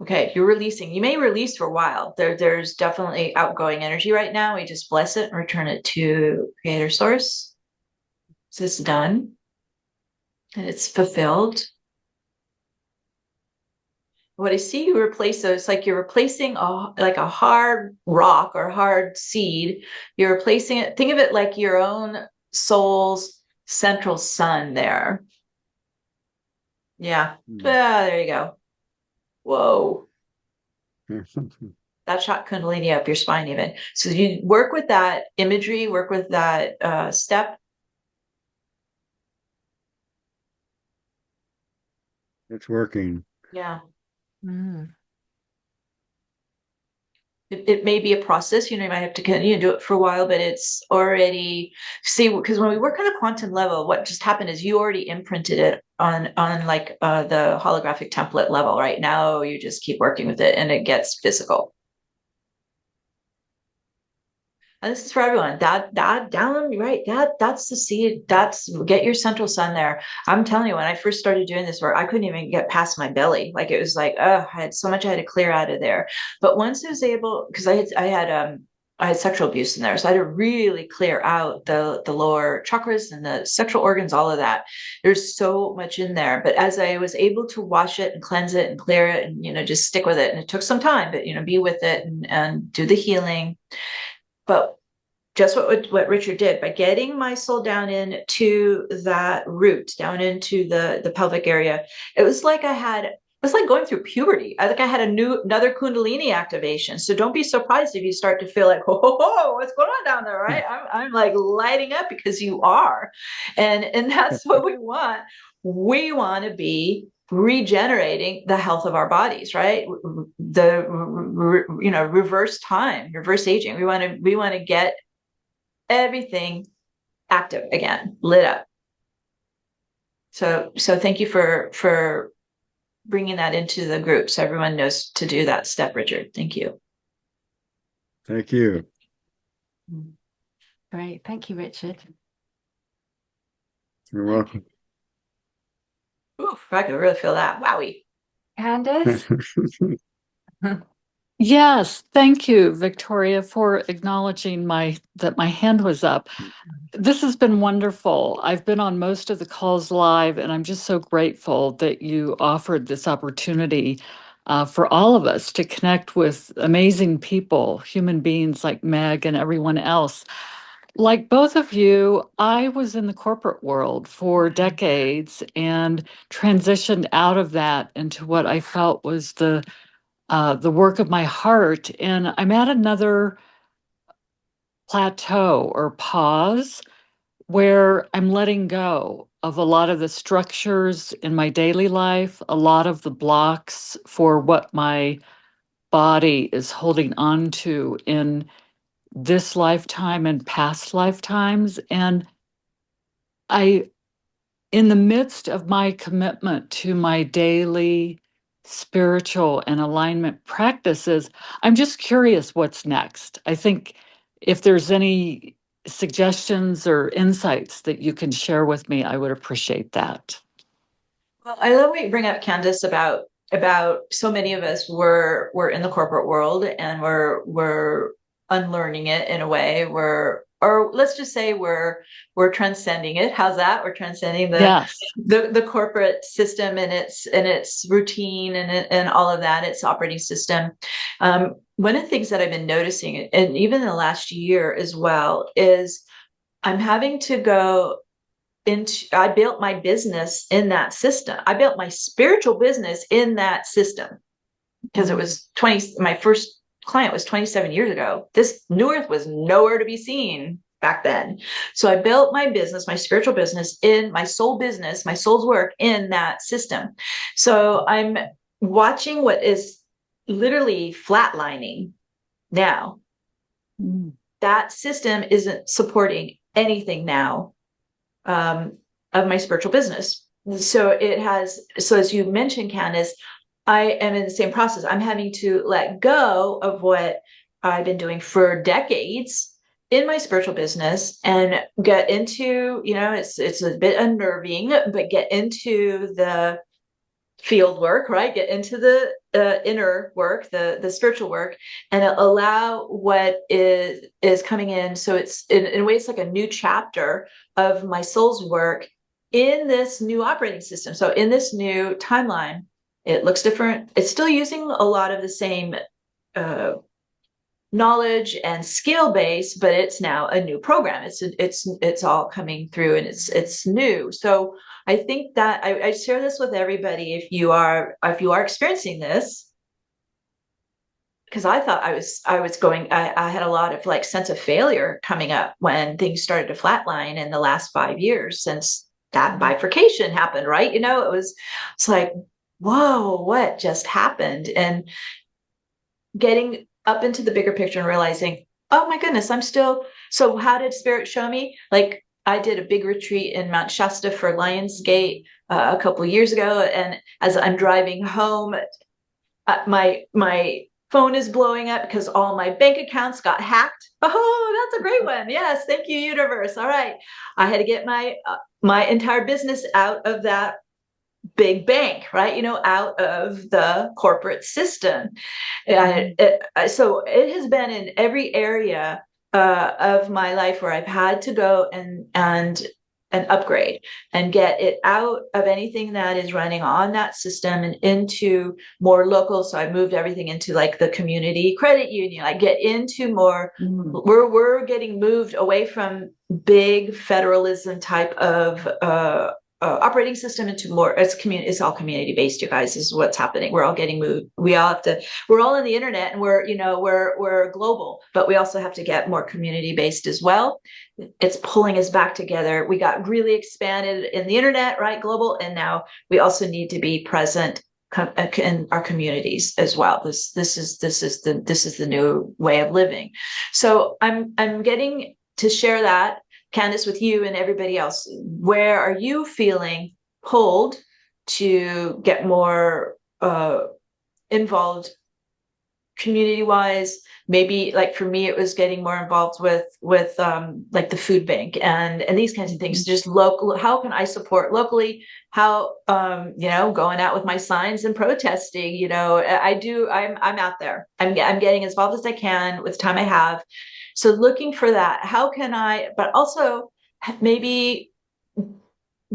Okay, you're releasing. You may release for a while. There's definitely outgoing energy right now. We just bless it and return it to Creator Source. So it's done and it's fulfilled. What I see you replace, so it's like you're replacing like a hard rock or hard seed. You're replacing it. Think of it like your own soul's central sun there. Yeah. There you go. Whoa. That shot Kundalini up your spine even. So you work with that imagery, work with that step. It's working. Yeah. Mm. It may be a process, you might have to continue to do it for a while, but it's already, see, because when we work on a quantum level, what just happened is you already imprinted it on like the holographic template level. Right now, you just keep working with it and it gets physical. And this is for everyone. That down, right? That's the seed. Get your central sun there. I'm telling you, when I first started doing this work, I couldn't even get past my belly. Like it was like, I had so much I had to clear out of there. But once I was able, because I had sexual abuse in there, so I had to really clear out the lower chakras and the sexual organs, all of that. There's so much in there. But as I was able to wash it and cleanse it and clear it, and just stick with it, and it took some time, but be with it and do the healing. But just what Richard did, by getting my soul down into that root, down into the pelvic area. It was like going through puberty. I think I had another Kundalini activation. So don't be surprised if you start to feel like, oh, what's going on down there, right? I'm like lighting up, because you are, and that's what we want. We want to be regenerating the health of our bodies, right? Reverse time, reverse aging. We want to get everything active again, lit up. So thank you for bringing that into the group, so everyone knows to do that step, Richard. Thank you. Thank you. Great. Thank you, Richard. You're welcome. Oof, I could really feel that. Wowie. Candace? Yes, thank you, Victoria, for acknowledging that my hand was up. This has been wonderful. I've been on most of the calls live, and I'm just so grateful that you offered this opportunity for all of us to connect with amazing people, human beings like Meg and everyone else. Like both of you, I was in the corporate world for decades and transitioned out of that into what I felt was the work of my heart. And I'm at another plateau or pause where I'm letting go of a lot of the structures in my daily life, a lot of the blocks for what my body is holding on to in this lifetime and past lifetimes. And in the midst of my commitment to my daily spiritual and alignment practices, I'm just curious what's next. I think if there's any suggestions or insights that you can share with me, I would appreciate that. Well, I love what you bring up, Candace, about so many of us were in the corporate world, and we're unlearning it in a way. Or let's just say we're transcending it. How's that? We're transcending Yes. the corporate system and its routine and all of that, its operating system. One of the things that I've been noticing, and even in the last year as well, is I'm having to go into, I built my business in that system. I built my spiritual business in that system, because it was my first client was 27 years ago. This New Earth was nowhere to be seen back then. So I built my business, my spiritual business, in my soul business, my soul's work, in that system. So I'm watching what is literally flatlining now. That system isn't supporting anything now of my spiritual business. So as you mentioned, Candace, I am in the same process. I'm having to let go of what I've been doing for decades in my spiritual business and get into, it's a bit unnerving, but get into the field work, right? Get into the inner work, the spiritual work, and allow what is coming in. So it's in a way, it's like a new chapter of my soul's work in this new operating system. So in this new timeline, it looks different. It's still using a lot of the same knowledge and skill base, but it's now a new program. It's all coming through, and it's new. So I think that I share this with everybody. If you are experiencing this, because I thought I had a lot of like sense of failure coming up when things started to flatline in the last 5 years since that bifurcation happened, right? It's like, whoa, what just happened? And getting up into the bigger picture and realizing, oh my goodness, so how did Spirit show me? Like, I did a big retreat in Mount Shasta for Lionsgate a couple of years ago. And as I'm driving home, my phone is blowing up because all my bank accounts got hacked. Oh, that's a great one. Yes. Thank you, universe. All right. I had to get my entire business out of that big bank, right? Out of the corporate system. So it has been in every area of my life where I've had to go and an upgrade and get it out of anything that is running on that system and into more local. So I moved everything into like the community credit union. I get into more, we're getting moved away from big federalism type of operating system into more, it's all community based, you guys. This is what's happening. We're all getting moved. We're all on the internet, and we're global, but we also have to get more community based as well. It's pulling us back together. We got really expanded in the internet, right? Global. And now we also need to be present in our communities as well. This is the new way of living. So I'm getting to share that, Candace, with you and everybody else. Where are you feeling pulled to get more involved community-wise? Maybe like for me, it was getting more involved with like the food bank and these kinds of things. Just local. How can I support locally? How going out with my signs and protesting. I'm out there. I'm getting as involved as I can with the time I have. So looking for that. How can I? But also maybe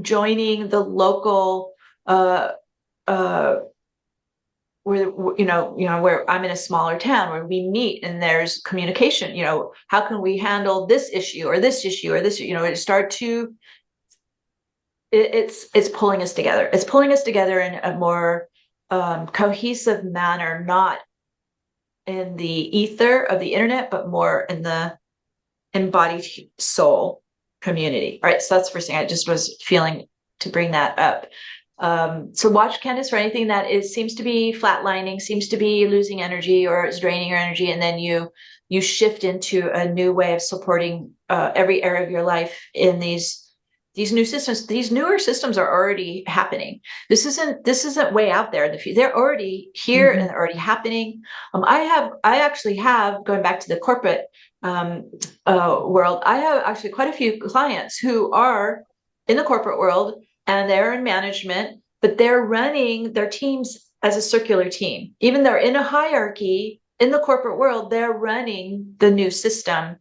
joining the local. Where I'm in a smaller town where we meet and there's communication, how can we handle this issue or this issue or this, it's pulling us together. It's pulling us together in a more cohesive manner, not in the ether of the internet, but more in the embodied soul community. All right. So that's the first thing. I just was feeling to bring that up. So watch, Candace, for anything that seems to be flatlining, seems to be losing energy or is draining your energy. And then you shift into a new way of supporting every area of your life in these new systems. These newer systems are already happening. This isn't way out there in the future. They're already here and they're already happening. I actually have, going back to the corporate world, I have actually quite a few clients who are in the corporate world, and they're in management, but they're running their teams as a circular team. Even though they're in a hierarchy in the corporate world, they're running the new system,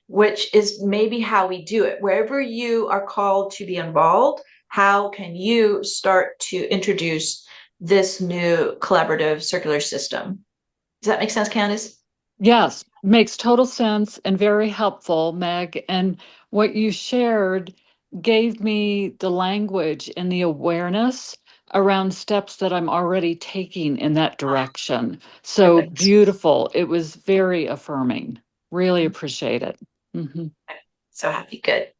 which is maybe how we do it. Wherever you are called to be involved, how can you start to introduce this new collaborative circular system? Does that make sense, Candace? Yes, makes total sense and very helpful, Meg. And what you shared gave me the language and the awareness around steps that I'm already taking in that direction. So Perfect. beautiful. It was very affirming. Really appreciate it. So happy. Good.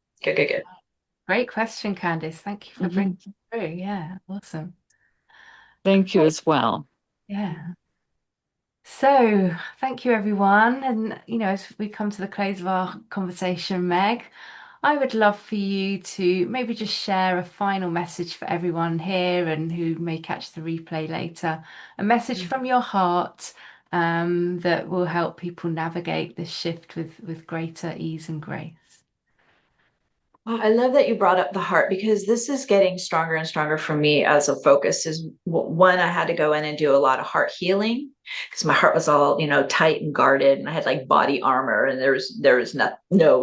Great question, Candice. Thank you for bringing it through. Yeah, awesome. Thank you as well. Yeah. So thank you, everyone. And, as we come to the close of our conversation, Meg, I would love for you to maybe just share a final message for everyone here and who may catch the replay later, a message from your heart that will help people navigate this shift with greater ease and grace. Well, I love that you brought up the heart, because this is getting stronger and stronger for me as a focus. Is one, I had to go in and do a lot of heart healing because my heart was all, tight and guarded, and I had like body armor, and there was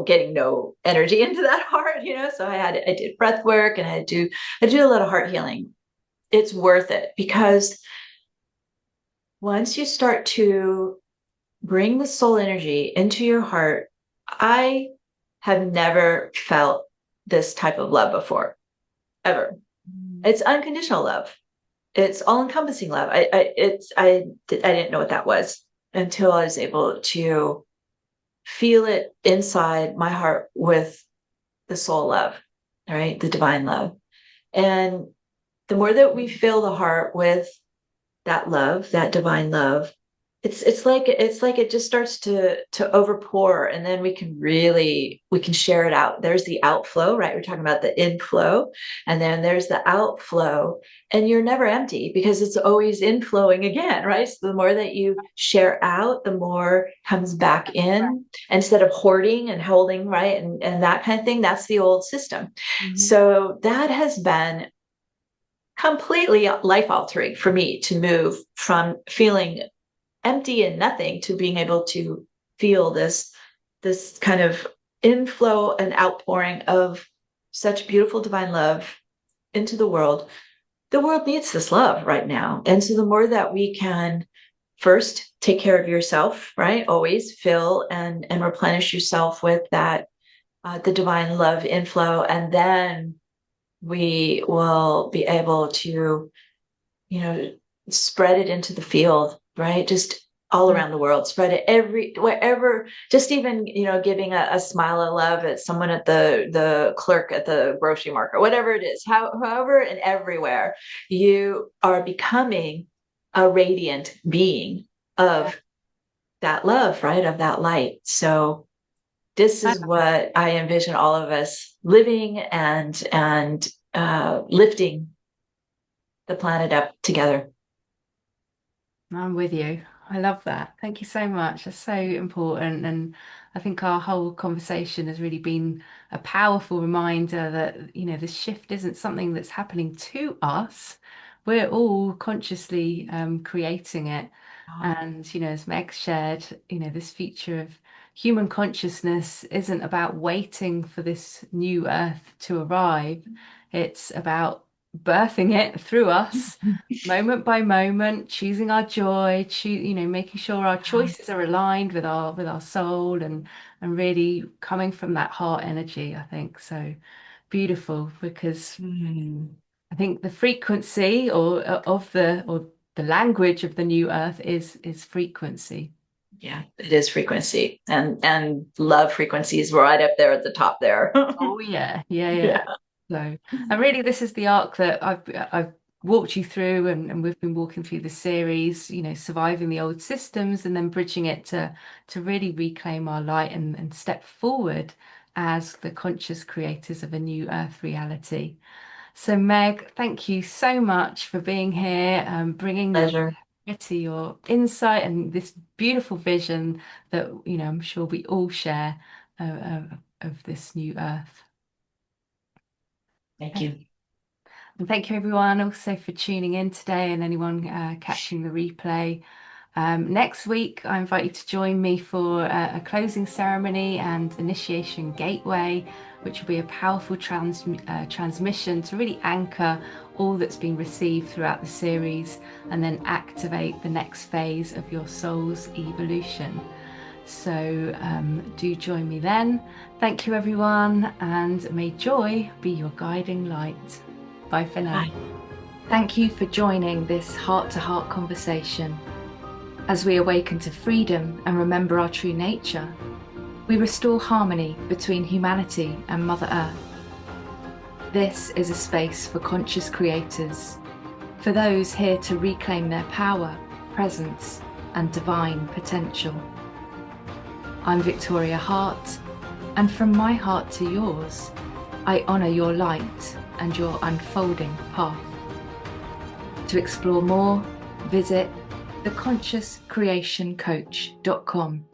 getting no energy into that heart, So I did breath work, and I do a lot of heart healing. It's worth it, because once you start to bring the soul energy into your heart, I have never felt this type of love before, ever. It's unconditional love. It's all-encompassing love. I didn't know what that was until I was able to feel it inside my heart with the soul love, right? The divine love. And the more that we fill the heart with that love, that divine love, it's like it just starts to overpour, and then we can share it out. There's the outflow, right? We're talking about the inflow, and then there's the outflow, and you're never empty because it's always inflowing again, right? So the more that you share out, the more comes back in, instead of hoarding and holding, right? And that kind of thing. That's the old system. So that has been completely life altering for me, to move from feeling empty and nothing to being able to feel this kind of inflow and outpouring of such beautiful divine love into the world needs this love right now. And so the more that we can first take care of yourself, right? Always fill and replenish yourself with that, the divine love inflow. And then we will be able to, spread it into the field, right? Just all around the world, spread it wherever, just even, giving a smile of love at someone, at the clerk at the grocery market, whatever it is, however and everywhere, you are becoming a radiant being of that love, right? Of that light. So this is what I envision all of us living and lifting the planet up together. I'm with you. I love that. Thank you so much. That's so important. And I think our whole conversation has really been a powerful reminder that, this shift isn't something that's happening to us. We're all consciously creating it. And, as Meg shared, this feature of human consciousness isn't about waiting for this new earth to arrive. It's about birthing it through us moment by moment, choosing our joy, making sure our choices are aligned with our soul, and really coming from that heart energy. I think so beautiful, because I think the frequency of the language of the new earth is frequency. Yeah, it is frequency, and love frequency is right up there at the top there. Oh yeah. So, and really, this is the arc that I've walked you through, and we've been walking through the series, surviving the old systems and then bridging it to really reclaim our light and step forward as the conscious creators of a new earth reality. So Meg, thank you so much for being here, bringing your insight and this beautiful vision that, I'm sure we all share of this new earth. Thank you. And thank you everyone also for tuning in today, and anyone catching the replay. Next week, I invite you to join me for a closing ceremony and initiation gateway, which will be a powerful transmission to really anchor all that's been received throughout the series, and then activate the next phase of your soul's evolution. So do join me then. Thank you everyone, and may joy be your guiding light. Bye for now. Bye. Thank you for joining this heart-to-heart conversation. As we awaken to freedom and remember our true nature, we restore harmony between humanity and Mother Earth. This is a space for conscious creators, for those here to reclaim their power, presence, and divine potential. I'm Victoria Hart, and from my heart to yours, I honour your light and your unfolding path. To explore more, visit theconsciouscreationcoach.com.